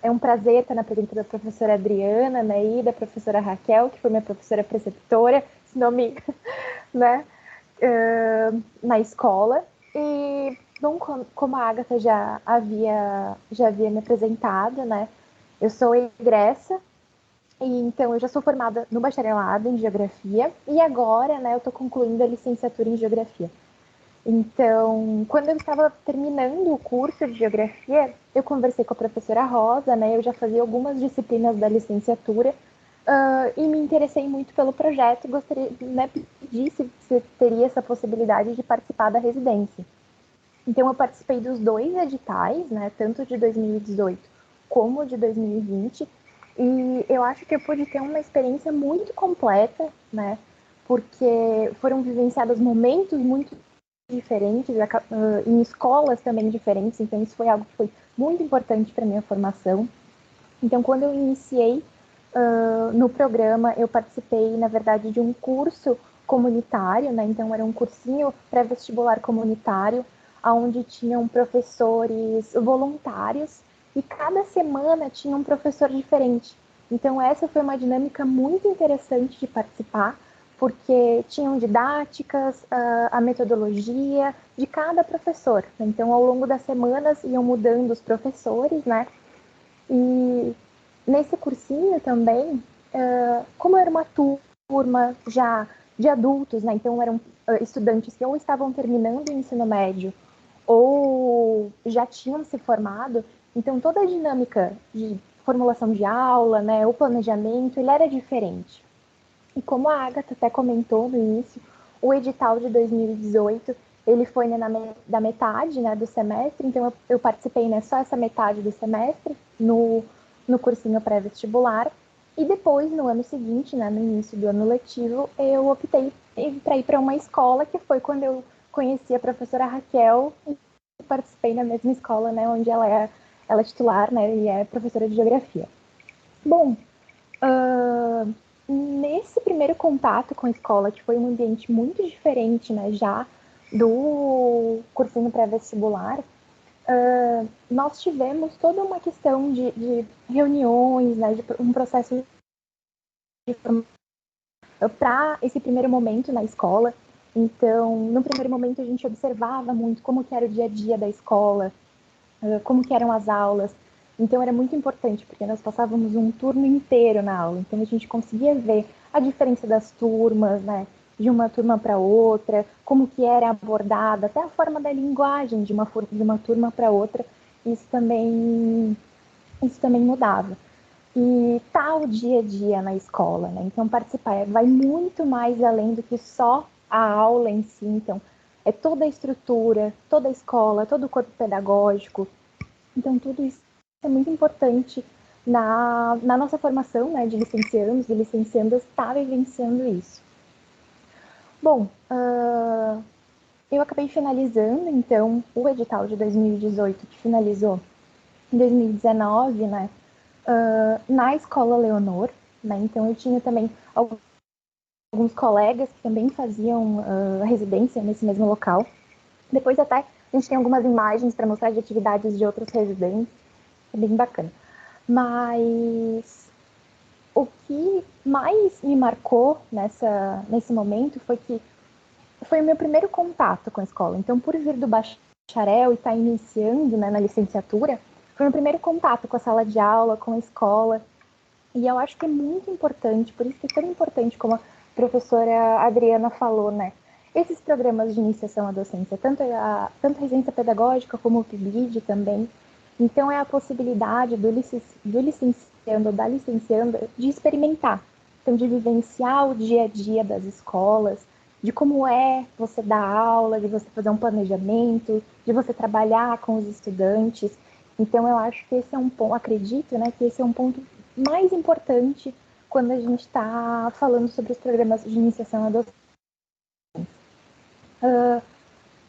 Speaker 5: É um prazer estar na presença da professora Adriana, né, e da professora Raquel, que foi minha professora preceptora, esse nome, né, na escola. E, bom, como a Ágata já havia me apresentado, né, eu sou egressa, e então eu já sou formada no bacharelado em Geografia, e agora, né, eu estou concluindo a licenciatura em Geografia. Então, quando eu estava terminando o curso de Geografia, eu conversei com a professora Rosa, né, eu já fazia algumas disciplinas da licenciatura, e me interessei muito pelo projeto, gostaria, né, pedir se teria essa possibilidade de participar da residência. Então, eu participei dos 2 editais, né, tanto de 2018 como de 2020, e eu acho que eu pude ter uma experiência muito completa, né, porque foram vivenciados momentos muito diferentes, em escolas também diferentes, então isso foi algo que foi muito importante para a minha formação. Então, quando eu iniciei no programa, eu participei, na verdade, de um curso comunitário, né? Então, era um cursinho pré-vestibular comunitário, onde tinham professores voluntários, e cada semana tinha um professor diferente. Então, essa foi uma dinâmica muito interessante de participar, porque tinham didáticas, a metodologia de cada professor. Então, ao longo das semanas, iam mudando os professores, né? E nesse cursinho também, como era uma turma já de adultos, né? Então eram estudantes que ou estavam terminando o ensino médio ou já tinham se formado, então toda a dinâmica de formulação de aula, né, o planejamento, ele era diferente. E como a Agatha até comentou no início, o edital de 2018, ele foi, né, da metade, né, do semestre, então eu participei, né, só essa metade do semestre no cursinho pré-vestibular, e depois, no ano seguinte, né, no início do ano letivo, eu optei para ir para uma escola, que foi quando eu conheci a professora Raquel, e participei na mesma escola, né, onde ela é titular, né, e é professora de geografia. Bom, nesse primeiro contato com a escola, que foi um ambiente muito diferente, né, já do cursinho pré-vestibular, nós tivemos toda uma questão de reuniões, né, de um processo de para esse primeiro momento na escola. Então, no primeiro momento, a gente observava muito como que era o dia a dia da escola, como que eram as aulas. Então, era muito importante, porque nós passávamos um turno inteiro na aula. Então, a gente conseguia ver a diferença das turmas, né? De uma turma para outra, como que era abordada, até a forma da linguagem de uma turma para outra. Isso também mudava. E tá o dia a dia na escola, né? Então, participar vai muito mais além do que só a aula em si. Então, é toda a estrutura, toda a escola, todo o corpo pedagógico. Então, tudo isso é muito importante na nossa formação, né, de licenciandos e licenciandas, tá vivenciando isso. Bom, eu acabei finalizando, então, o edital de 2018, que finalizou em 2019, né, na Escola Leonor, né, então eu tinha também alguns colegas que também faziam residência nesse mesmo local. Depois até a gente tem algumas imagens para mostrar de atividades de outros residentes, é bem bacana. Mas o que mais me marcou nesse momento foi que foi o meu primeiro contato com a escola. Então, por vir do bacharel e estar iniciando, né, na licenciatura, foi o meu primeiro contato com a sala de aula, com a escola. E eu acho que é muito importante, por isso que é tão importante, como a professora Adriana falou, né? Esses programas de iniciação à docência, tanto a residência pedagógica como o PIBID também. Então, é a possibilidade do licenciando, da licencianda, de experimentar. Então, de vivenciar o dia a dia das escolas, de como é você dar aula, de você fazer um planejamento, de você trabalhar com os estudantes. Então, eu acho que esse é um ponto, acredito, né, que esse é um ponto mais importante quando a gente está falando sobre os programas de iniciação à docência.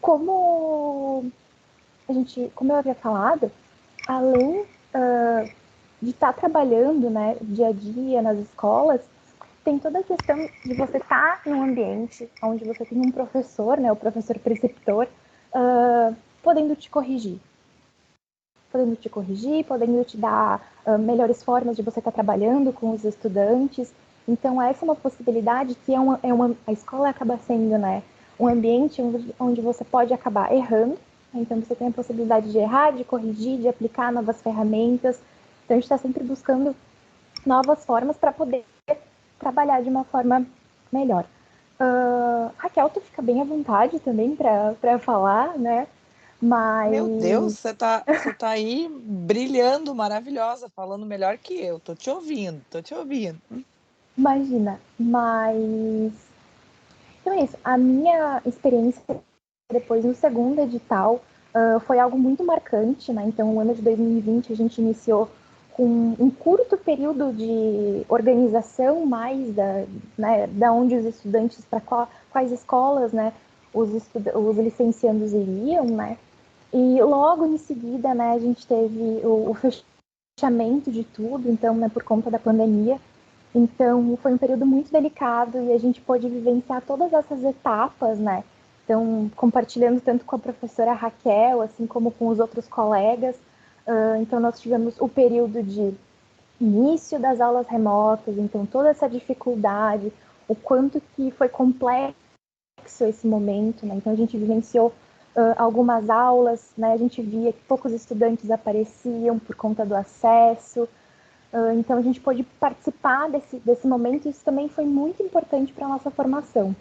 Speaker 5: Como eu havia falado, além de estar trabalhando, né, dia a dia nas escolas, tem toda a questão de você estar num ambiente onde você tem um professor, né, o professor preceptor, podendo te corrigir, podendo te dar melhores formas de você estar trabalhando com os estudantes. Então, essa é uma possibilidade que a escola acaba sendo, né, um ambiente onde você pode acabar errando. Então, você tem a possibilidade de errar, de corrigir, de aplicar novas ferramentas. Então, a gente está sempre buscando novas formas para poder trabalhar de uma forma melhor. Raquel, tu fica bem à vontade também para falar, né? Mas...
Speaker 4: Meu Deus, você tá aí brilhando, maravilhosa, falando melhor que eu. Tô te ouvindo.
Speaker 5: Imagina, mas... Então é isso, a minha experiência depois no segundo edital foi algo muito marcante, né? Então, o ano de 2020 a gente iniciou com um curto período de organização mais da onde os estudantes, para quais escolas, né, os licenciandos iriam, né? E logo em seguida, né, a gente teve o fechamento de tudo, então, né, por conta da pandemia. Então, foi um período muito delicado e a gente pôde vivenciar todas essas etapas, né? Então, compartilhando tanto com a professora Raquel, assim como com os outros colegas. Então, nós tivemos o período de início das aulas remotas, então toda essa dificuldade, o quanto que foi complexo esse momento, né? Então, a gente vivenciou algumas aulas, né? A gente via que poucos estudantes apareciam por conta do acesso. Então, a gente pôde participar desse momento, e isso também foi muito importante para a nossa formação.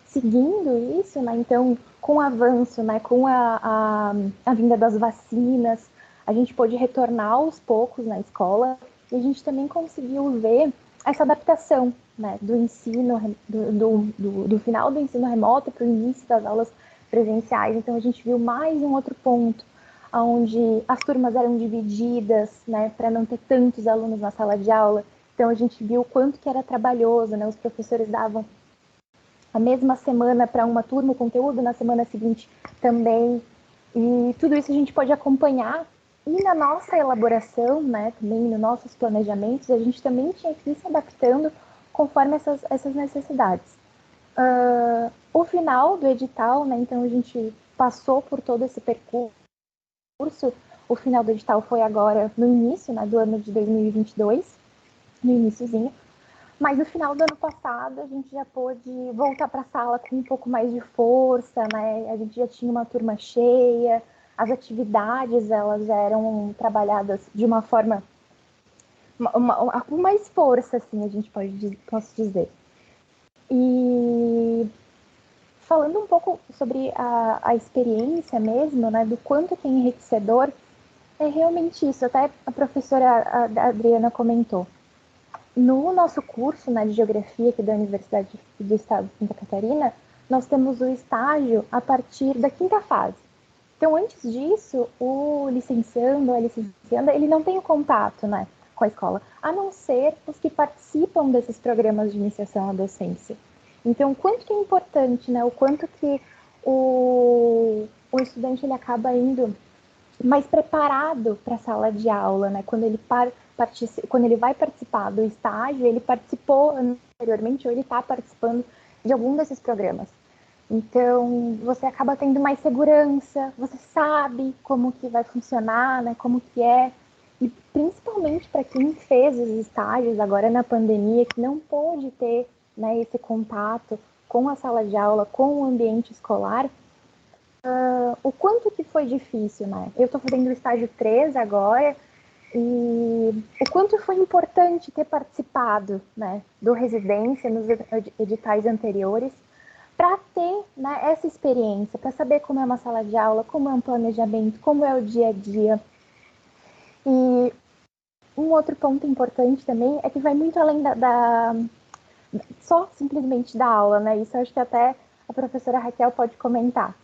Speaker 5: Seguindo isso, né, então, com o avanço, né, com a vinda das vacinas, a gente pôde retornar aos poucos na escola, e a gente também conseguiu ver essa adaptação, né, do ensino, do final do ensino remoto para o início das aulas presenciais. Então, a gente viu mais um outro ponto, onde as turmas eram divididas, né, para não ter tantos alunos na sala de aula. Então, a gente viu o quanto que era trabalhoso, né, os professores davam a mesma semana para uma turma o conteúdo, na semana seguinte também. E tudo isso a gente pode acompanhar. E na nossa elaboração, né, também nos nossos planejamentos, a gente também tinha que ir se adaptando conforme essas necessidades. O final do edital, né, então a gente passou por todo esse percurso. O final do edital foi agora no início, né, do ano de 2022, no iniciozinho. Mas no final do ano passado a gente já pôde voltar para a sala com um pouco mais de força, né? A gente já tinha uma turma cheia, as atividades elas já eram trabalhadas de uma forma com mais força, assim, a gente posso dizer. E falando um pouco sobre a experiência mesmo, né? Do quanto que é enriquecedor, é realmente isso. Até a professora Adriana comentou. No nosso curso, né, de Geografia aqui da Universidade do Estado de Santa Catarina, nós temos o estágio a partir da 5ª fase. Então, antes disso, o licenciando, a licencianda, ele não tem o contato, né, com a escola, a não ser os que participam desses programas de iniciação à docência. Então, o quanto que é importante, né, o quanto que o estudante ele acaba indo mais preparado para a sala de aula, né? Quando ele vai participar do estágio, ele participou anteriormente ou ele está participando de algum desses programas. Então, você acaba tendo mais segurança, você sabe como que vai funcionar, né? Como que é. E principalmente para quem fez os estágios agora na pandemia, que não pôde ter, né, esse contato com a sala de aula, com o ambiente escolar, o quanto que foi difícil, né? Eu estou fazendo o estágio 3 agora, e o quanto foi importante ter participado, né, do residência nos editais anteriores, para ter, né, essa experiência, para saber como é uma sala de aula, como é um planejamento, como é o dia a dia. E um outro ponto importante também é que vai muito além só simplesmente da aula, né? Isso eu acho que até a professora Raquel pode comentar.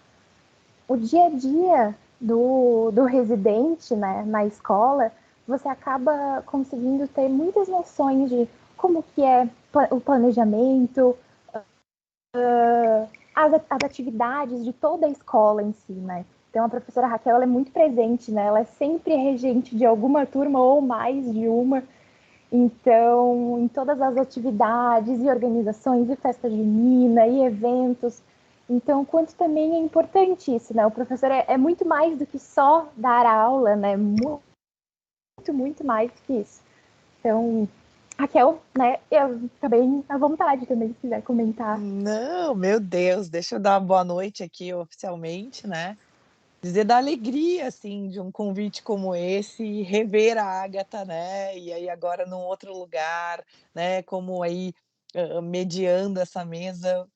Speaker 5: O dia a dia do residente, né, na escola, você acaba conseguindo ter muitas noções de como que é o planejamento, as atividades de toda a escola em si, né? Então, a professora Raquel ela é muito presente, né? Ela é sempre regente de alguma turma ou mais de uma. Então, em todas as atividades e organizações, e festa junina, e eventos. Então, quanto também é importante isso, né? O professor é muito mais do que só dar aula, né? Muito, muito mais do que isso. Então, Raquel, né? Eu também à vontade também, se quiser comentar.
Speaker 4: Não, meu Deus, deixa eu dar uma boa noite aqui oficialmente, né? Dizer da alegria, assim, de um convite como esse, rever a Ágata, né? E aí agora num outro lugar, né? Como aí mediando essa mesa,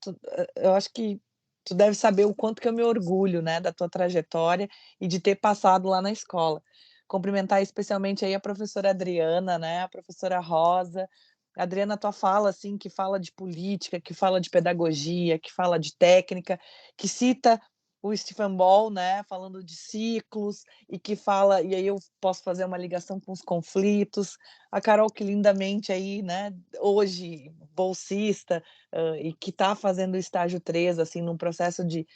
Speaker 4: eu acho que tu deve saber o quanto que eu me orgulho, né? Da tua trajetória e de ter passado lá na escola. Cumprimentar especialmente aí a professora Adriana, né? A professora Rosa. Adriana, tua fala, assim, que fala de política, que fala de pedagogia, que fala de técnica, que cita o Stephen Ball, né, falando de ciclos, e que fala, e aí eu posso fazer uma ligação com os conflitos, a Carol que lindamente aí, né, hoje bolsista, e que está fazendo o estágio 3, assim, num processo de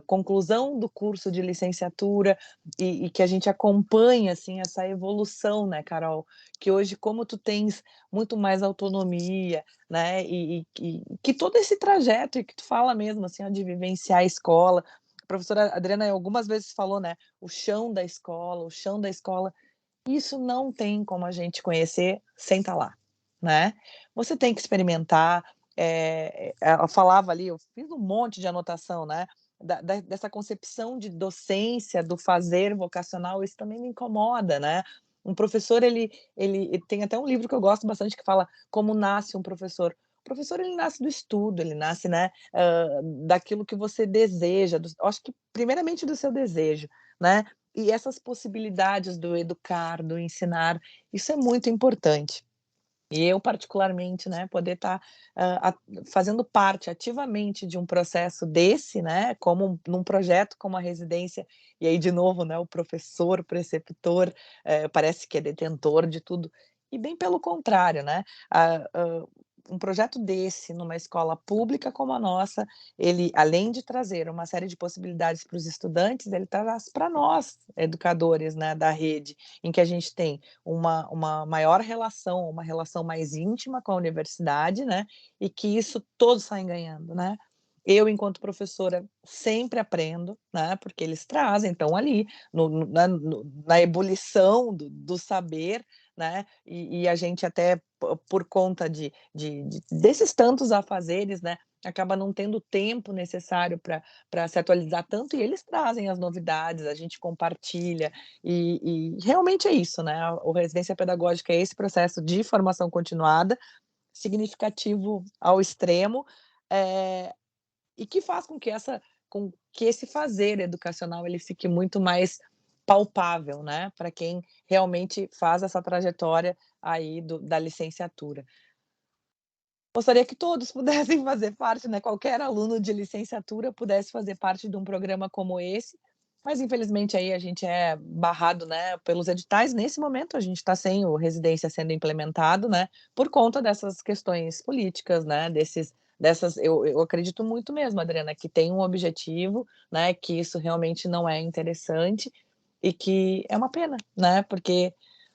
Speaker 4: conclusão do curso de licenciatura, e que a gente acompanha, assim, essa evolução, né, Carol, que hoje, como tu tens muito mais autonomia, né, e que todo esse trajeto, e que tu fala mesmo, assim, ó, de vivenciar a escola, a professora Adriana algumas vezes falou, né, o chão da escola, isso não tem como a gente conhecer sem estar lá, né? Você tem que experimentar, ela falava ali, eu fiz um monte de anotação, né, dessa concepção de docência, do fazer vocacional, isso também me incomoda, né? Um professor, ele tem até um livro que eu gosto bastante que fala como nasce um professor. O professor, ele nasce do estudo, ele nasce, né, daquilo que você deseja, acho que primeiramente do seu desejo, né, e essas possibilidades do educar, do ensinar, isso é muito importante. E eu particularmente, né, poder estar, fazendo parte ativamente de um processo desse, né, como num projeto como a residência, e aí de novo, né, o professor, o preceptor, parece que é detentor de tudo, e bem pelo contrário, né, um projeto desse numa escola pública como a nossa, ele além de trazer uma série de possibilidades para os estudantes, ele traz para nós, educadores, né, da rede, em que a gente tem uma maior relação, uma relação mais íntima com a universidade, né, e que isso todos saem ganhando, né. Eu, enquanto professora, sempre aprendo, né, porque eles trazem, estão ali na ebulição do saber, né, e a gente até por conta desses tantos afazeres, né, acaba não tendo tempo necessário para se atualizar tanto, e eles trazem as novidades, a gente compartilha, e realmente é isso, né, o residência pedagógica é esse processo de formação continuada, significativo ao extremo, e que faz com que esse fazer educacional ele fique muito mais palpável, né, para quem realmente faz essa trajetória aí da licenciatura. Gostaria que todos pudessem fazer parte, né, qualquer aluno de licenciatura pudesse fazer parte de um programa como esse, mas infelizmente aí a gente é barrado, né, pelos editais. Nesse momento a gente está sem o residência sendo implementado, né, por conta dessas questões políticas, né, dessas eu acredito muito mesmo, Adriana, que tem um objetivo, né, que isso realmente não é interessante e que é uma pena, né, porque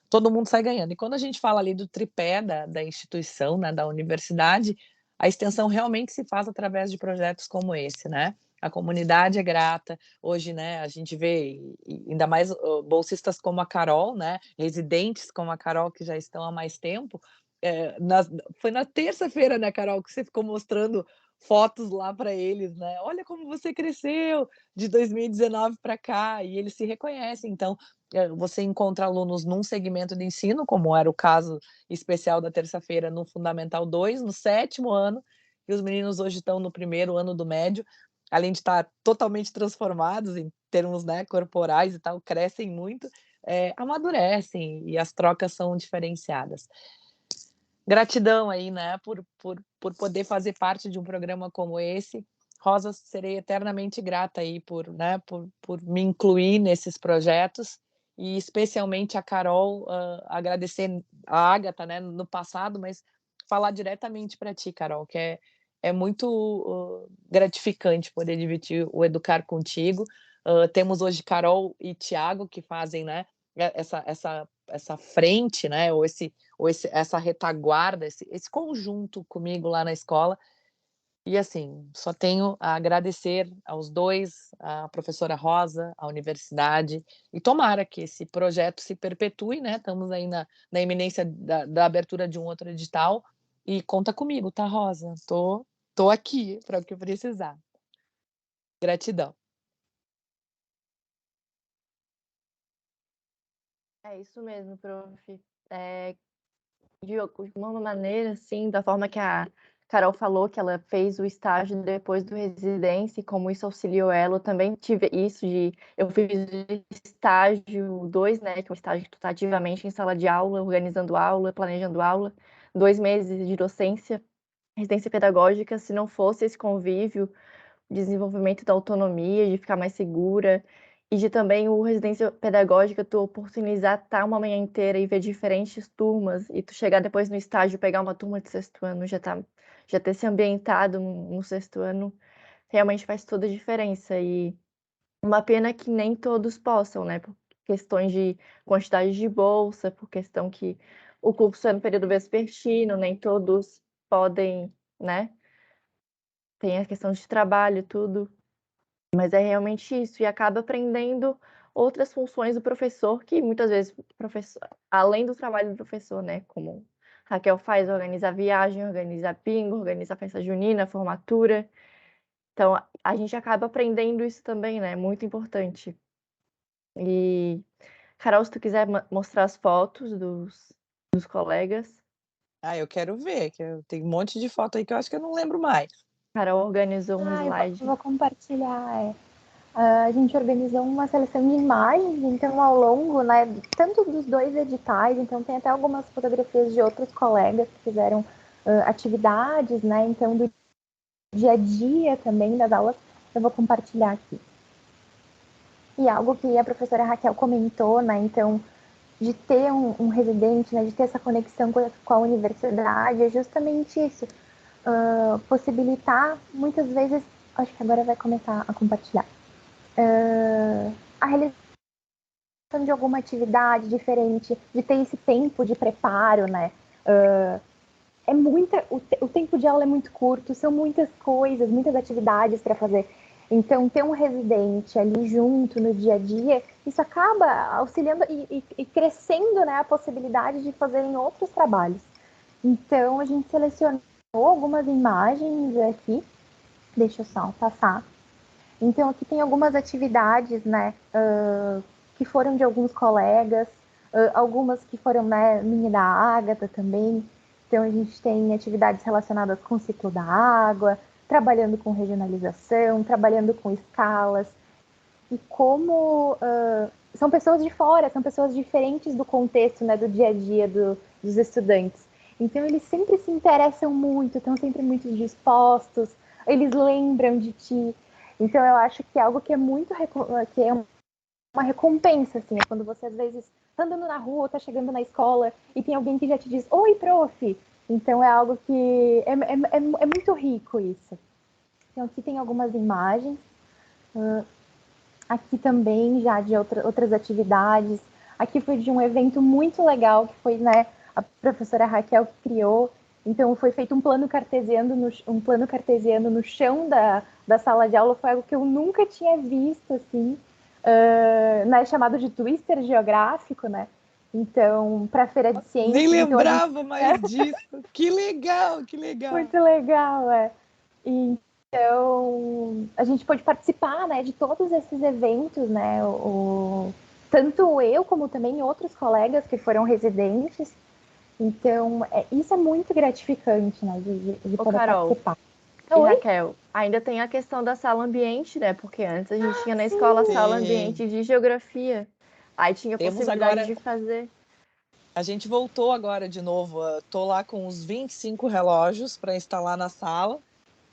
Speaker 4: todo mundo sai ganhando. E quando a gente fala ali do tripé da instituição, né, da universidade, a extensão realmente se faz através de projetos como esse, né. A comunidade é grata, hoje, né, a gente vê, ainda mais bolsistas como a Carol, né, residentes como a Carol, que já estão há mais tempo, foi na terça-feira, né, Carol, que você ficou mostrando fotos lá para eles, né, "Olha como você cresceu de 2019 para cá", e eles se reconhecem. Então, você encontra alunos num segmento de ensino, como era o caso especial da terça-feira no Fundamental 2, no 7º ano, e os meninos hoje estão no 1º ano do médio, além de estar totalmente transformados em termos, né, corporais e tal, crescem muito, amadurecem e as trocas são diferenciadas. Gratidão aí, né, por poder fazer parte de um programa como esse. Rosa, serei eternamente grata aí né, por me incluir nesses projetos e especialmente a Carol, agradecer a Agatha, né, no passado, mas falar diretamente para ti, Carol, que é muito gratificante poder dividir o educar contigo. Temos hoje Carol e Tiago que fazem, né, essa frente, né, ou essa retaguarda, esse conjunto comigo lá na escola. E assim, só tenho a agradecer aos dois, a professora Rosa, a universidade, e tomara que esse projeto se perpetue, né? Estamos aí na iminência da abertura de um outro edital. E conta comigo, tá, Rosa? Tô aqui para o que precisar. Gratidão.
Speaker 2: É isso mesmo, prof. De uma maneira, assim, da forma que a Carol falou, que ela fez o estágio depois do residência, e como isso auxiliou ela, eu também tive isso eu fiz estágio 2, né, que é o estágio que tu tá ativamente em sala de aula, organizando aula, planejando aula, 2 meses de docência, residência pedagógica. Se não fosse esse convívio, desenvolvimento da autonomia, de ficar mais segura, e de também o residência pedagógica, tu oportunizar estar uma manhã inteira e ver diferentes turmas, e tu chegar depois no estágio, pegar uma turma de 6º ano, já ter se ambientado no 6º ano, realmente faz toda a diferença. E uma pena que nem todos possam, né, por questões de quantidade de bolsa, por questão que o curso é no período vespertino, nem todos podem, né, tem a questão de trabalho, tudo. Mas é realmente isso, e acaba aprendendo outras funções do professor, que muitas vezes além do trabalho do professor, né, como Raquel faz, organizar viagem, organizar bingo, organizar festa junina, formatura. Então, a gente acaba aprendendo isso também, né, muito importante. E Carol, se tu quiser mostrar as fotos dos colegas.
Speaker 4: Ah, eu quero ver, que tem um monte de foto aí que eu acho que eu não lembro mais.
Speaker 2: Carol organizou um
Speaker 5: Eu
Speaker 2: slide.
Speaker 5: vou compartilhar. A gente organizou uma seleção de imagens, então ao longo, né, tanto dos 2 editais, então tem até algumas fotografias de outros colegas que fizeram atividades, né, então do dia a dia também das aulas, eu vou compartilhar aqui. E algo que a professora Raquel comentou, né, então de ter um residente, né, de ter essa conexão com a universidade, é justamente isso, possibilitar, muitas vezes, acho que agora vai começar a compartilhar, a realização de alguma atividade diferente, de ter esse tempo de preparo, né? O tempo de aula é muito curto, são muitas coisas, muitas atividades para fazer. Então, ter um residente ali junto no dia a dia, isso acaba auxiliando e crescendo, né, a possibilidade de fazerem outros trabalhos. Então, a gente selecionou algumas imagens aqui, deixa eu só passar. Então, aqui tem algumas atividades, né, que foram de alguns colegas, algumas que foram, né, minha e da Ágata também. Então, a gente tem atividades relacionadas com o ciclo da água, trabalhando com regionalização, trabalhando com escalas. E como são pessoas de fora, são pessoas diferentes do contexto, né, do dia a dia dos estudantes. Então, eles sempre se interessam muito, estão sempre muito dispostos, eles lembram de ti. Então, eu acho que é algo que é muito que é uma recompensa, assim, é quando você às vezes tá andando na rua, tá chegando na escola e tem alguém que já te diz, oi, prof. Então, é algo que é muito rico isso. Então, aqui tem algumas imagens. Aqui também já de outras atividades. Aqui foi de um evento muito legal que foi, né, a professora Raquel que criou. Então foi feito um plano cartesiano no chão da sala de aula. Foi algo que eu nunca tinha visto, assim, né, chamado de twister geográfico, né? Então, para a feira de ciências.
Speaker 4: Nem
Speaker 5: então,
Speaker 4: lembrava mais disso. Que legal, que legal.
Speaker 5: Muito legal, é. Então, a gente pôde participar, né, de todos esses eventos, né, tanto eu como também outros colegas que foram residentes. Então, isso é muito gratificante, né, de poder
Speaker 2: Carol,
Speaker 5: participar.
Speaker 2: E Raquel, ainda tem a questão da sala ambiente, né? Porque antes a gente tinha na escola a sala ambiente de geografia. Aí tinha a
Speaker 4: Temos
Speaker 2: possibilidade
Speaker 4: agora...
Speaker 2: de fazer.
Speaker 4: A gente voltou agora de novo. Estou lá com os 25 relógios para instalar na sala,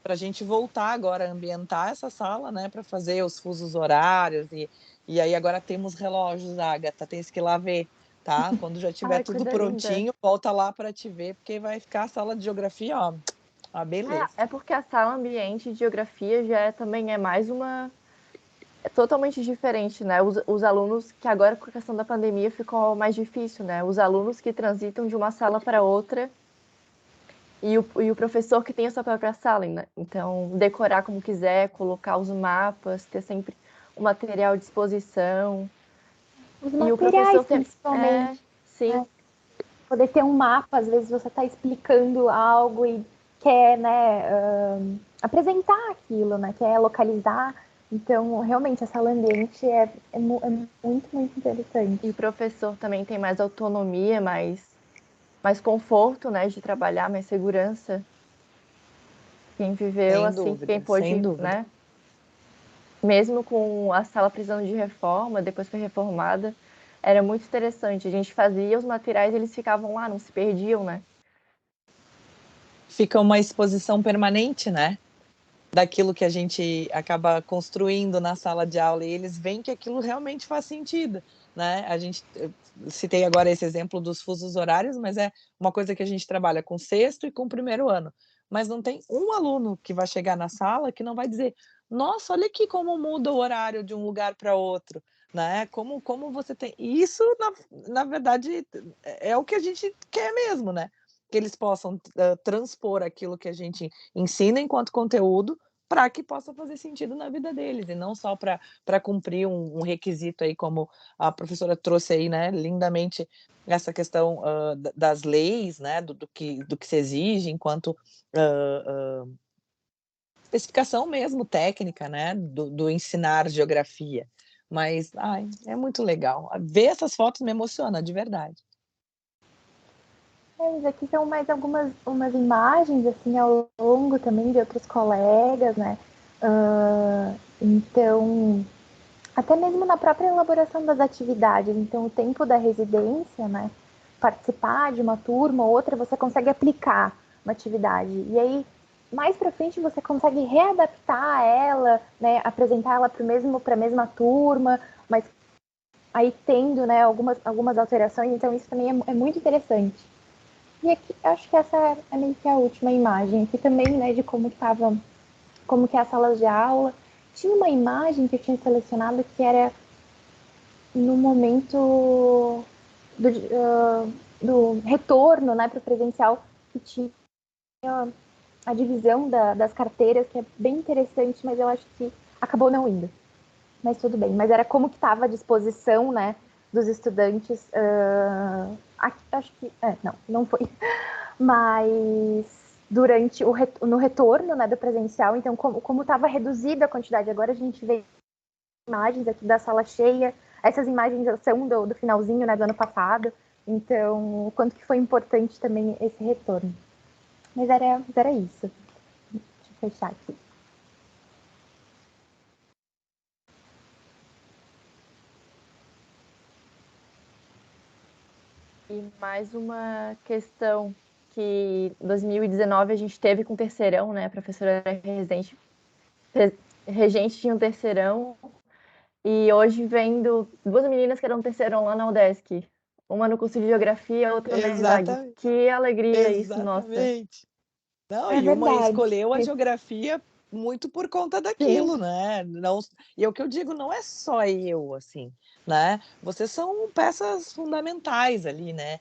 Speaker 4: para a gente voltar agora a ambientar essa sala, né? Para fazer os fusos horários. E aí agora temos relógios, Agatha. Tem que ir lá ver, tá? Quando já tiver tudo prontinho, linda. Volta lá para te ver, porque vai ficar a sala de geografia, ó. Ah, beleza.
Speaker 2: É porque a sala ambiente de geografia também é mais uma. É totalmente diferente, né? Os alunos, que agora com a questão da pandemia ficou mais difícil, né? Os alunos que transitam de uma sala para outra e o professor que tem a sua própria sala, né? Então, decorar como quiser, colocar os mapas, ter sempre o material à disposição.
Speaker 5: Os
Speaker 2: E o
Speaker 5: materiais,
Speaker 2: professor
Speaker 5: principalmente.
Speaker 2: sim.
Speaker 5: Né? Poder ter um mapa, às vezes você está explicando algo e quer, né, apresentar aquilo, né, quer localizar. Então, realmente, a sala ambiente é muito, muito interessante.
Speaker 2: E o professor também tem mais autonomia, mais conforto, né, de trabalhar, mais segurança. Quem viveu
Speaker 4: Sem
Speaker 2: assim,
Speaker 4: dúvida,
Speaker 2: quem pôde,
Speaker 4: sem dúvida.
Speaker 2: né, mesmo com a sala precisando de reforma, depois foi reformada, era muito interessante. A gente fazia os materiais, eles ficavam lá, não se perdiam, né?
Speaker 4: Fica uma exposição permanente, né? Daquilo que a gente acaba construindo na sala de aula, e eles veem que aquilo realmente faz sentido, né? A gente citei agora esse exemplo dos fusos horários, mas é uma coisa que a gente trabalha com sexto e com primeiro ano, mas não tem um aluno que vai chegar na sala que não vai dizer, nossa, olha aqui como muda o horário de um lugar para outro, né? Como você tem... Isso, na verdade, é o que a gente quer mesmo, né? Que eles possam transpor aquilo que a gente ensina enquanto conteúdo para que possa fazer sentido na vida deles, e não só para cumprir um requisito aí, como a professora trouxe aí, né, lindamente, essa questão das leis, né, do que se exige enquanto especificação mesmo técnica, né, do ensinar geografia. Mas, ai, é muito legal. Ver essas fotos me emociona, de verdade.
Speaker 5: Mas aqui são mais umas imagens, assim, ao longo também de outros colegas, né? Então, até mesmo na própria elaboração das atividades. Então, o tempo da residência, né? Participar de uma turma ou outra, você consegue aplicar uma atividade. E aí, mais para frente, você consegue readaptar ela, né? Apresentar ela para a mesma turma, mas aí tendo, né, algumas alterações. Então, isso também é muito interessante. E aqui, acho que essa é meio que a última imagem. Aqui também, né, de como que é a sala de aula. Tinha uma imagem que eu tinha selecionado que era no momento do retorno, né, para o presencial, que tinha a divisão das carteiras, que é bem interessante, mas eu acho que acabou não indo. Mas tudo bem. Mas era como que estava à disposição, né, dos estudantes. Acho que... não foi. Mas durante no retorno, né, do presencial, então como estava reduzida a quantidade, agora a gente vê imagens aqui da sala cheia, essas imagens são do finalzinho, né, do ano passado, então o quanto que foi importante também esse retorno. Mas era isso. Deixa eu fechar aqui.
Speaker 2: E mais uma questão que em 2019 a gente teve com o terceirão, né? A professora regente tinha um terceirão, e hoje vendo duas meninas que eram terceirão lá na UDESC. Uma no curso de Geografia, outra na ESAG.
Speaker 4: Exatamente.
Speaker 2: Que alegria isso, nossa.
Speaker 4: Exatamente. Não,
Speaker 5: É
Speaker 4: e uma
Speaker 5: verdade.
Speaker 4: escolheu a geografia muito por conta daquilo,
Speaker 5: Sim.
Speaker 4: né? Não, e é o que eu digo, não é só eu, assim, né? Vocês são peças fundamentais ali, né?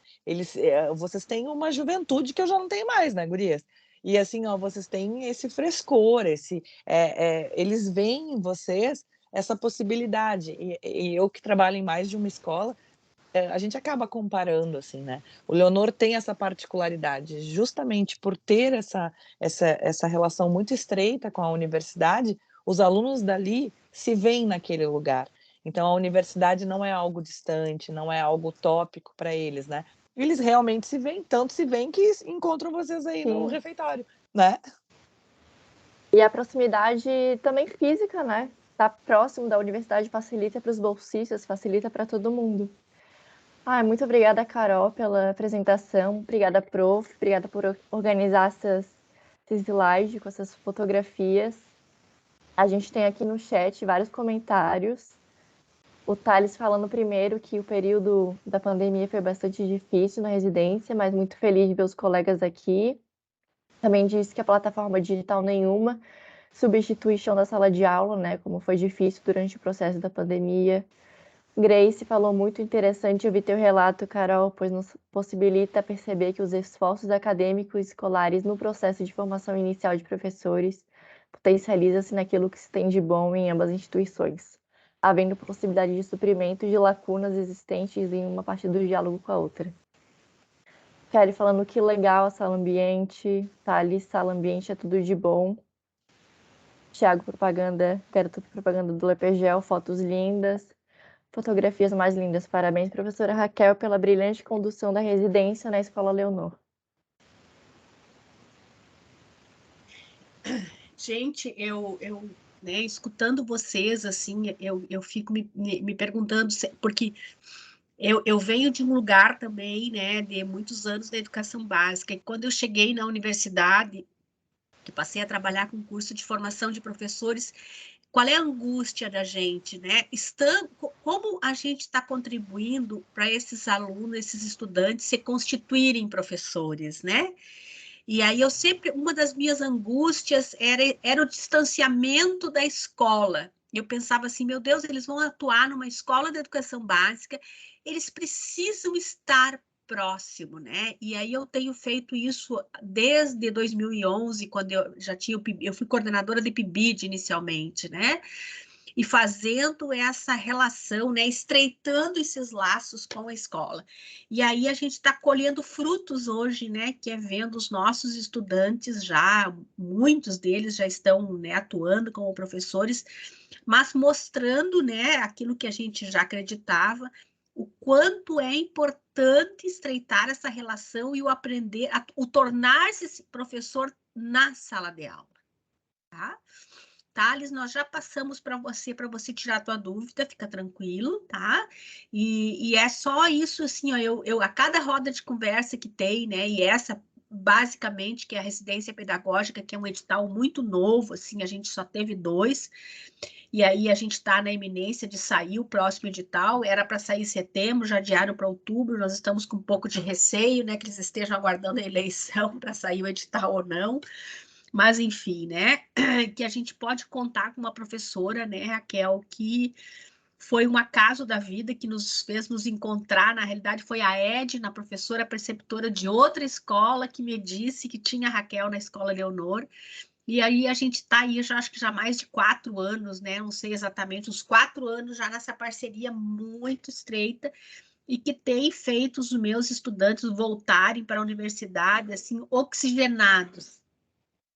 Speaker 4: Vocês têm uma juventude que eu já não tenho mais, né, gurias? E assim, ó, vocês têm esse frescor, eles veem em vocês essa possibilidade. E eu que trabalho em mais de uma escola, a gente acaba comparando, assim, né? O Leonor tem essa particularidade, justamente por ter essa relação muito estreita com a universidade, os alunos dali se veem naquele lugar. Então, a universidade não é algo distante, não é algo utópico para eles, né? Eles realmente se veem, tanto se veem que encontram vocês aí no
Speaker 2: Sim.
Speaker 4: refeitório, né?
Speaker 2: E a proximidade também física, né? Estar próximo da universidade facilita para os bolsistas, facilita para todo mundo. Muito obrigada, Carol, pela apresentação. Obrigada, prof. Obrigada por organizar esses slides com essas fotografias. A gente tem aqui no chat vários comentários. O Thales falando primeiro que o período da pandemia foi bastante difícil na residência, mas muito feliz de ver os colegas aqui. Também disse que a plataforma digital nenhuma substitui chão da sala de aula, né? Como foi difícil durante o processo da pandemia. Grace falou muito interessante ouvir teu relato, Carol, pois nos possibilita perceber que os esforços acadêmicos e escolares no processo de formação inicial de professores potencializa-se naquilo que se tem de bom em ambas instituições, havendo possibilidade de suprimento de lacunas existentes em uma parte do diálogo com a outra. Kelly falando que legal a sala ambiente, Thales, sala ambiente é tudo de bom. Thiago, garoto propaganda do Lepegel, fotos lindas. Fotografias mais lindas. Parabéns, professora Raquel, pela brilhante condução da residência na Escola Leonor.
Speaker 1: Gente, né, escutando vocês, assim, eu fico me perguntando, porque eu venho de um lugar também, né, de muitos anos da educação básica, e quando eu cheguei na universidade, que passei a trabalhar com curso de formação de professores, qual é a angústia da gente, né? Como a gente está contribuindo para esses alunos, esses estudantes se constituírem professores, né? E aí uma das minhas angústias era o distanciamento da escola. Eu pensava assim, meu Deus, eles vão atuar numa escola de educação básica, eles precisam estar próximo, né? E aí eu tenho feito isso desde 2011, quando eu já tinha eu fui coordenadora de PIBID inicialmente, né? e fazendo essa relação, né, estreitando esses laços com a escola. E aí a gente está colhendo frutos hoje, né, que é vendo os nossos estudantes já, muitos deles já estão, né, atuando como professores, mas mostrando, né, aquilo que a gente já acreditava, o quanto é importante estreitar essa relação e o aprender, o tornar-se esse professor na sala de aula, tá? Thales, nós já passamos para você tirar a tua dúvida, fica tranquilo, tá? E é só isso, assim, ó, eu a cada roda de conversa que tem, né, e essa basicamente, que é a residência pedagógica, que é um edital muito novo, assim, a gente só teve 2, e aí a gente está na iminência de sair o próximo edital, era para sair em setembro, já adiaram para outubro, nós estamos com um pouco de receio, né, que eles estejam aguardando a eleição para sair o edital ou não, mas enfim, né, que a gente pode contar com uma professora, né, Raquel, que foi um acaso da vida que nos fez nos encontrar, na realidade foi a Edna, professora preceptora de outra escola, que me disse que tinha a Raquel na escola Leonor, e aí a gente está aí, já acho que já mais de 4 anos, né? Não sei exatamente, uns 4 anos já nessa parceria muito estreita e que tem feito os meus estudantes voltarem para a universidade, assim, oxigenados.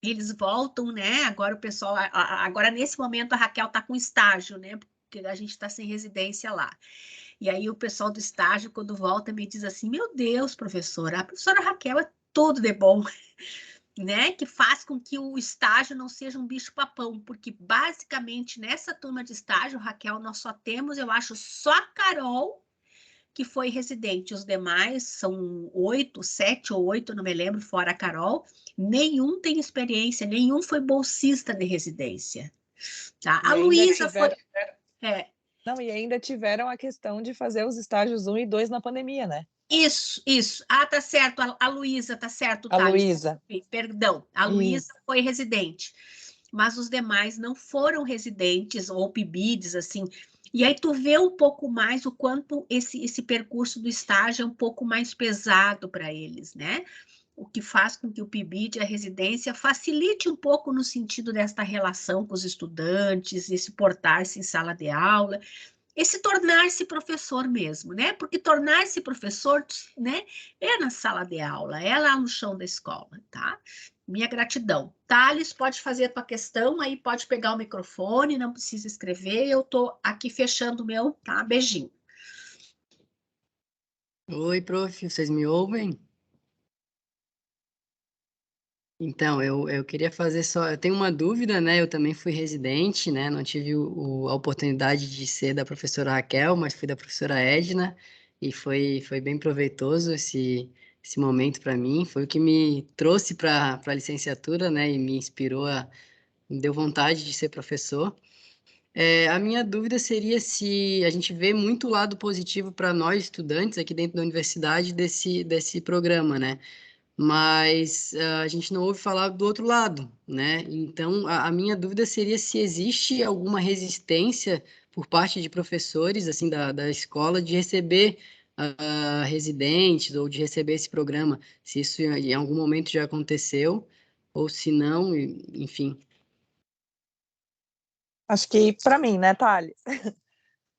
Speaker 1: Eles voltam, né? Agora o pessoal, agora nesse momento a Raquel está com estágio, né? Porque a gente está sem residência lá. E aí o pessoal do estágio, quando volta, me diz assim: meu Deus, professora, a professora Raquel é tudo de bom. Né, que faz com que o estágio não seja um bicho-papão, porque basicamente nessa turma de estágio, Raquel, nós só temos, eu acho, só a Carol que foi residente, os demais são 8, 7 ou 8, não me lembro, fora a Carol, nenhum tem experiência, nenhum foi bolsista de residência. Tá? A Luísa foi...
Speaker 4: Não, e ainda tiveram a questão de fazer os estágios 1 e 2 na pandemia, né?
Speaker 1: Isso. Ah, tá certo, a Luísa, tá certo,
Speaker 4: A
Speaker 1: Thales.
Speaker 4: Luísa.
Speaker 1: Perdão, a Luísa foi residente, mas os demais não foram residentes ou PIBIDs, assim. E aí tu vê um pouco mais o quanto esse percurso do estágio é um pouco mais pesado para eles, né? O que faz com que o PIBID, a residência, facilite um pouco no sentido desta relação com os estudantes, esse portar-se em sala de aula, esse tornar-se professor mesmo, né? Porque tornar-se professor, né, é na sala de aula, é lá no chão da escola, tá? Minha gratidão. Thales, pode fazer a tua questão, aí pode pegar o microfone, não precisa escrever, eu tô aqui fechando o meu, tá? Beijinho.
Speaker 6: Oi, prof, vocês me ouvem? Então, eu queria fazer só. Eu tenho uma dúvida, né? Eu também fui residente, né? Não tive a oportunidade de ser da professora Raquel, mas fui da professora Edna, e foi bem proveitoso esse momento para mim. Foi o que me trouxe para a licenciatura, né? E me inspirou, me deu vontade de ser professor. A minha dúvida seria se a gente vê muito lado positivo para nós, estudantes, aqui dentro da universidade, desse programa, né? Mas a gente não ouve falar do outro lado, né? Então, a minha dúvida seria se existe alguma resistência por parte de professores, assim, da escola, de receber residentes ou de receber esse programa, se isso em algum momento já aconteceu, ou se não, enfim.
Speaker 4: Acho que para mim, né, Thales?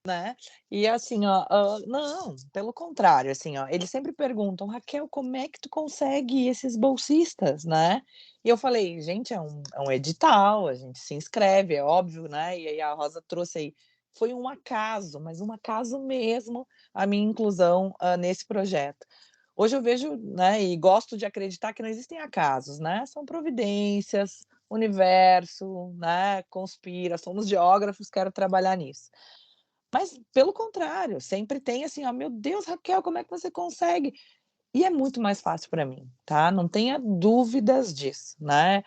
Speaker 4: Né? E assim, ó, não, pelo contrário, assim, ó, eles sempre perguntam, Raquel, como é que tu consegue esses bolsistas, né? E eu falei, gente, é um edital, a gente se inscreve, é óbvio, né? E aí a Rosa trouxe aí, foi um acaso, mas um acaso mesmo a minha inclusão nesse projeto. Hoje eu vejo, né, e gosto de acreditar que não existem acasos, né? São providências, universo, né, conspira, somos geógrafos, quero trabalhar nisso. Mas, pelo contrário, sempre tem assim, ó, meu Deus, Raquel, como é que você consegue? E é muito mais fácil para mim, tá? Não tenha dúvidas disso, né?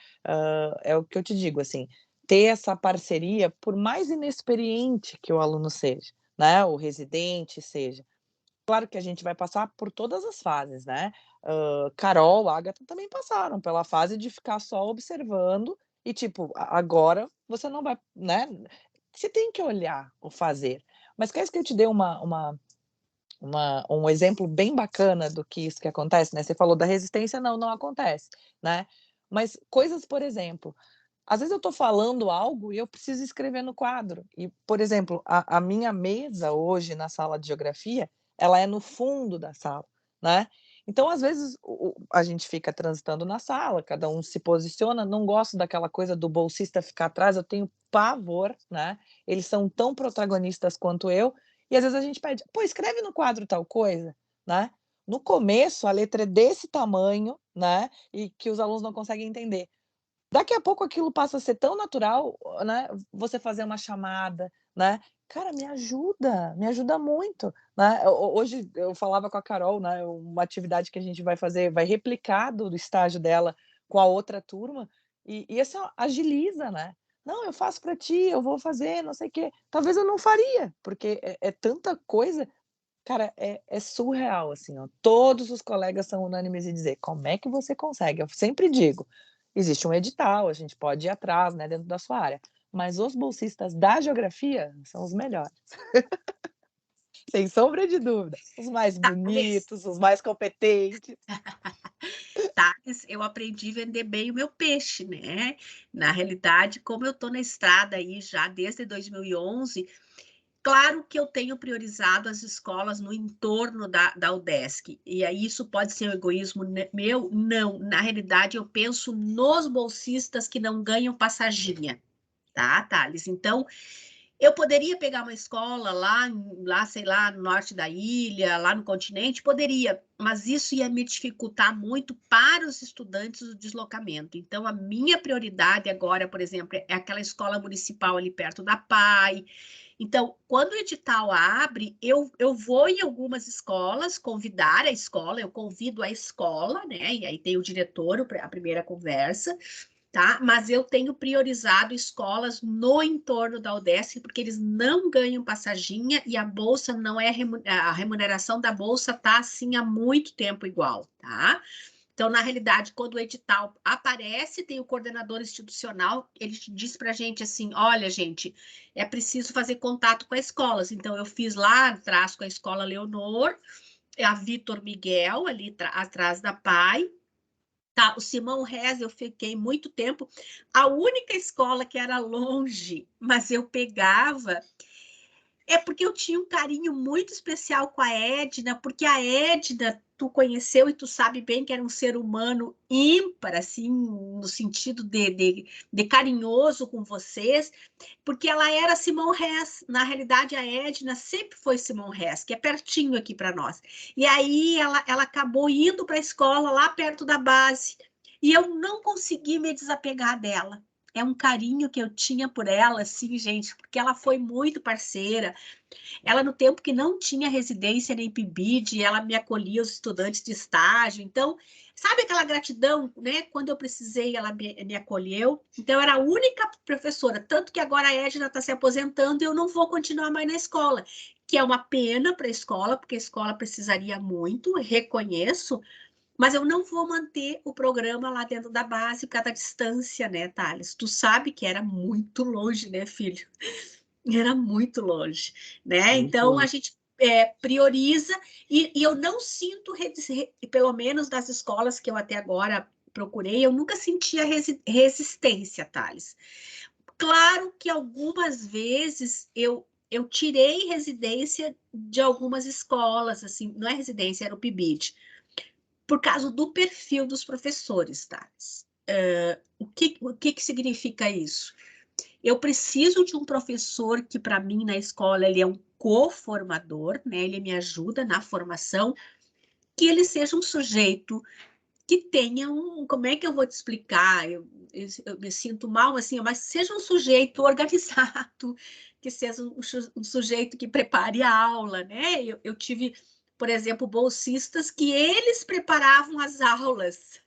Speaker 4: É o que eu te digo, assim, ter essa parceria, por mais inexperiente que o aluno seja, né? O residente seja. Claro que a gente vai passar por todas as fases, né? Carol, Agatha também passaram pela fase de ficar só observando e, tipo, agora você não vai, né? Você tem que olhar o fazer. Mas quer que eu te dê um exemplo bem bacana do que isso que acontece, né? Você falou da resistência, não acontece, né? Mas coisas, por exemplo, Às vezes eu estou falando algo e eu preciso escrever no quadro. E, por exemplo, a minha mesa hoje na sala de geografia, ela é no fundo da sala, né? Então, às vezes, a gente fica transitando na sala, cada um se posiciona, não gosto daquela coisa do bolsista ficar atrás, eu tenho pavor, né? Eles são tão protagonistas quanto eu, e às vezes a gente pede, pô, escreve no quadro tal coisa, né? No começo, a letra é desse tamanho, né? E que os alunos não conseguem entender. Daqui a pouco aquilo passa a ser tão natural, né, você fazer uma chamada, né. Cara, me ajuda muito, né. Hoje eu falava com a Carol, né, uma atividade que a gente vai fazer, vai replicar do estágio dela com a outra turma, e assim, ó, agiliza, né. "Não, eu faço para ti, eu vou fazer, não sei o quê". Talvez eu não faria, porque é tanta coisa, cara, é surreal, assim, ó. Todos os colegas são unânimes em dizer: "Como é que você consegue?". Eu sempre digo: "Existe um edital, a gente pode ir atrás, né, dentro da sua área, mas os bolsistas da geografia são os melhores". Sem sombra de dúvida, os mais
Speaker 1: Thales,
Speaker 4: bonitos, os mais competentes.
Speaker 1: Thales, eu aprendi a vender bem o meu peixe, né? Na realidade, como eu estou na estrada aí já desde 2011, claro que eu tenho priorizado as escolas no entorno da UDESC, e aí isso pode ser um egoísmo meu? Não, na realidade eu penso nos bolsistas que não ganham passaginha, tá, Thales? Então, eu poderia pegar uma escola lá, sei lá, no norte da ilha, lá no continente, poderia, mas isso ia me dificultar muito para os estudantes o deslocamento. Então, a minha prioridade agora, por exemplo, é aquela escola municipal ali perto da PAI. Então, quando o edital abre, eu vou em algumas escolas, convidar a escola, eu convido a escola, né? E aí tem o diretor, a primeira conversa, tá? Mas eu tenho priorizado escolas no entorno da UDESC, porque eles não ganham passaginha e a bolsa não é, a remuneração da bolsa tá assim há muito tempo igual, tá? Então, na realidade, quando o edital aparece, tem o coordenador institucional, ele diz para a gente assim, olha, gente, é preciso fazer contato com as escolas. Então, eu fiz lá atrás com a escola Leonor, a Vitor Miguel, ali atrás da PAI, tá, o Simão Rez, eu fiquei muito tempo. A única escola que era longe, mas eu pegava, é porque eu tinha um carinho muito especial com a Edna, porque a Edna tu conheceu e tu sabe bem que era um ser humano ímpar, assim, no sentido de carinhoso com vocês, porque ela era Simão Rez. Na realidade, a Edna sempre foi Simão Rez, que é pertinho aqui para nós. E aí ela acabou indo para a escola lá perto da base, e eu não consegui me desapegar dela. É um carinho que eu tinha por ela, assim, gente, porque ela foi muito parceira. Ela, no tempo que não tinha residência nem PIBID, ela me acolhia os estudantes de estágio. Então, sabe aquela gratidão, né? Quando eu precisei, ela me acolheu. Então, eu era a única professora. Tanto que agora a Edna está se aposentando e eu não vou continuar mais na escola, que é uma pena para a escola, porque a escola precisaria muito, reconheço, mas eu não vou manter o programa lá dentro da base por causa da distância, né, Thales? Tu sabe que era muito longe, né, filho? Era muito longe, né?
Speaker 6: Muito
Speaker 1: Então a
Speaker 6: longe.
Speaker 1: gente prioriza, e eu não sinto, pelo menos das escolas que eu até agora procurei, eu nunca sentia resistência, Thales. Claro que algumas vezes eu tirei residência de algumas escolas, assim, não é residência, era o PIBID, por causa do perfil dos professores, Thales. O que significa isso? Eu preciso de um professor que, para mim, na escola, ele é um co-formador, né? Ele me ajuda na formação, que ele seja um sujeito que tenha um... Como é que eu vou te explicar? Eu me sinto mal, assim, mas seja um sujeito organizado, que seja um sujeito que prepare a aula, né? Eu tive, por exemplo, bolsistas que eles preparavam as aulas.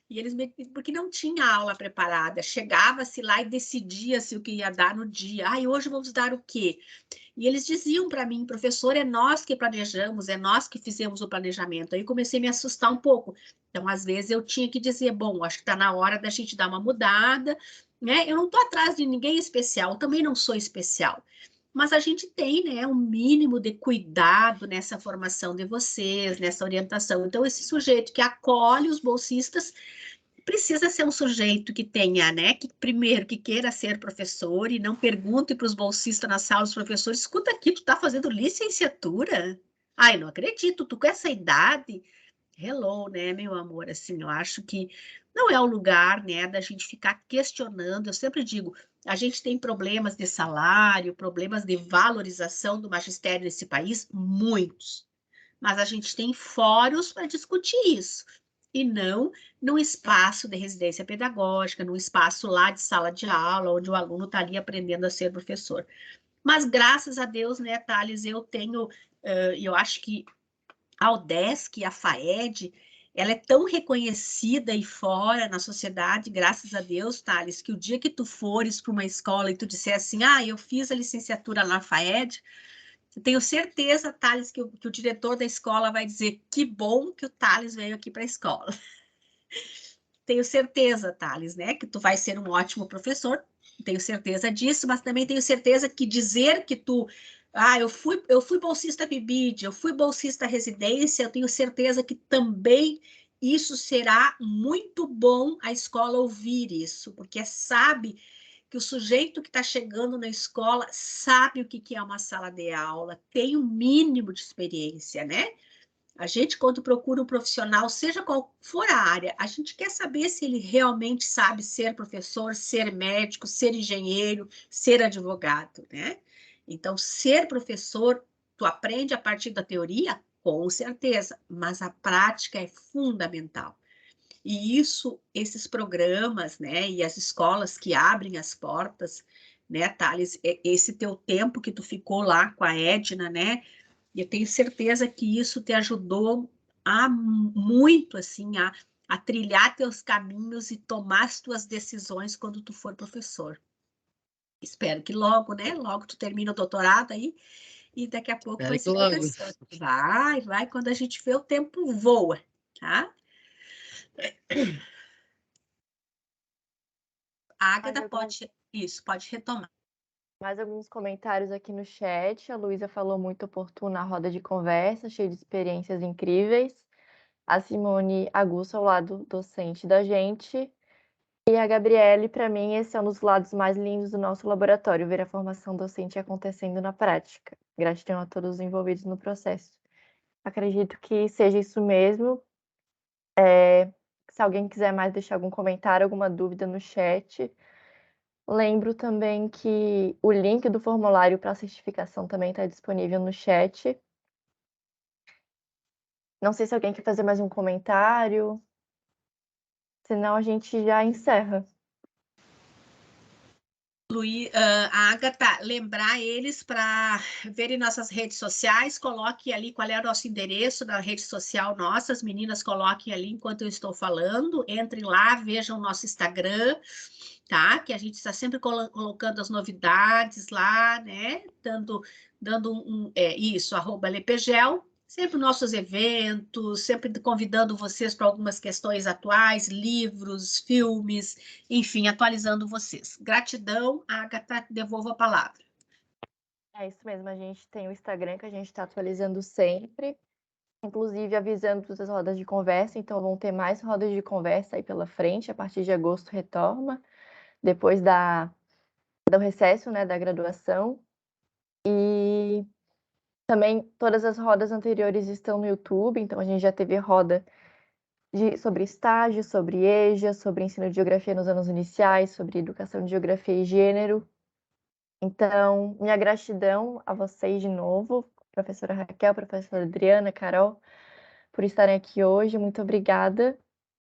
Speaker 1: E eles porque não tinha aula preparada, chegava-se lá e decidia-se o que ia dar no dia. Ai, hoje vamos dar o quê? E eles diziam para mim, professor, é nós que planejamos, é nós que fizemos o planejamento. Aí comecei a me assustar um pouco. Então, às vezes, eu tinha que dizer, bom, acho que está na hora da gente dar uma mudada, né? Eu não estou atrás de ninguém especial, eu também não sou especial. Mas a gente tem, né, um mínimo de cuidado nessa formação de vocês, nessa orientação. Então, esse sujeito que acolhe os bolsistas precisa ser um sujeito que tenha, né, que primeiro que queira ser professor e não pergunte para os bolsistas na sala dos professores, escuta aqui, tu tá fazendo licenciatura? Ai, não acredito, tu com essa idade, hello, né, meu amor, assim, eu acho que não é o lugar, né, da gente ficar questionando, eu sempre digo, a gente tem problemas de salário, problemas de valorização do magistério nesse país, muitos, mas a gente tem fóruns para discutir isso, e não num espaço de residência pedagógica, num espaço lá de sala de aula, onde o aluno está ali aprendendo a ser professor. Mas graças a Deus, né, Thales, eu tenho, eu acho que a UDESC, a FAED, ela é tão reconhecida aí fora na sociedade, graças a Deus, Thales, que o dia que tu fores para uma escola e tu disser assim, ah, eu fiz a licenciatura na FAED, eu tenho certeza, Thales, que o diretor da escola vai dizer que bom que o Thales veio aqui para a escola. Tenho certeza, Thales, né, que tu vai ser um ótimo professor, tenho certeza disso, mas também tenho certeza que dizer que tu, ah, eu fui bolsista PIBID, eu fui bolsista residência, eu tenho certeza que também isso será muito bom a escola ouvir isso, porque sabe que o sujeito que está chegando na escola sabe o que é uma sala de aula, tem um mínimo de experiência, né? A gente, quando procura um profissional, seja qual for a área, a gente quer saber se ele realmente sabe ser professor, ser médico, ser engenheiro, ser advogado, né? Então, ser professor, tu aprende a partir da teoria, com certeza, mas a prática é fundamental. E isso, esses programas, né, e as escolas que abrem as portas, né, Thales, esse teu tempo que tu ficou lá com a Edna, né, e eu tenho certeza que isso te ajudou muito, assim, a trilhar teus caminhos e tomar as tuas decisões quando tu for professor. Espero que logo, né? Logo tu termina o doutorado aí e daqui a pouco vai
Speaker 6: Espero que
Speaker 1: ser
Speaker 6: logo.
Speaker 1: professor. Vai, quando a gente vê o tempo voa, tá? A Ágata pode retomar.
Speaker 2: Mais alguns comentários aqui no chat. A Luísa falou muito oportuna a roda de conversa, cheia de experiências incríveis. A Simone aguça ao lado docente da gente. E a Gabriele, para mim, esse é um dos lados mais lindos do nosso laboratório, ver a formação docente acontecendo na prática. Gratidão a todos os envolvidos no processo. Acredito que seja isso mesmo. Se alguém quiser mais deixar algum comentário, alguma dúvida no chat. Lembro também que o link do formulário para certificação também está disponível no chat. Não sei se alguém quer fazer mais um comentário. Senão a gente já encerra.
Speaker 1: A Agatha, lembrar eles para verem nossas redes sociais, coloque ali qual é o nosso endereço da rede social nossa, as meninas coloquem ali enquanto eu estou falando, entrem lá, vejam o nosso Instagram, tá? Que a gente está sempre colocando as novidades lá, né? Dando isso, @lepegel, sempre nossos eventos, sempre convidando vocês para algumas questões atuais, livros, filmes, enfim, atualizando vocês. Gratidão, Agatha, devolvo a palavra.
Speaker 2: É isso mesmo, a gente tem o Instagram que a gente está atualizando sempre, inclusive avisando das rodas de conversa, então vão ter mais rodas de conversa aí pela frente, a partir de agosto retorna, depois do recesso, né, da graduação. E também todas as rodas anteriores estão no YouTube, então a gente já teve roda sobre estágio, sobre EJA, sobre ensino de geografia nos anos iniciais, sobre educação de geografia e gênero. Então, minha gratidão a vocês de novo, professora Raquel, professora Adriana, Carol, por estarem aqui hoje. Muito obrigada.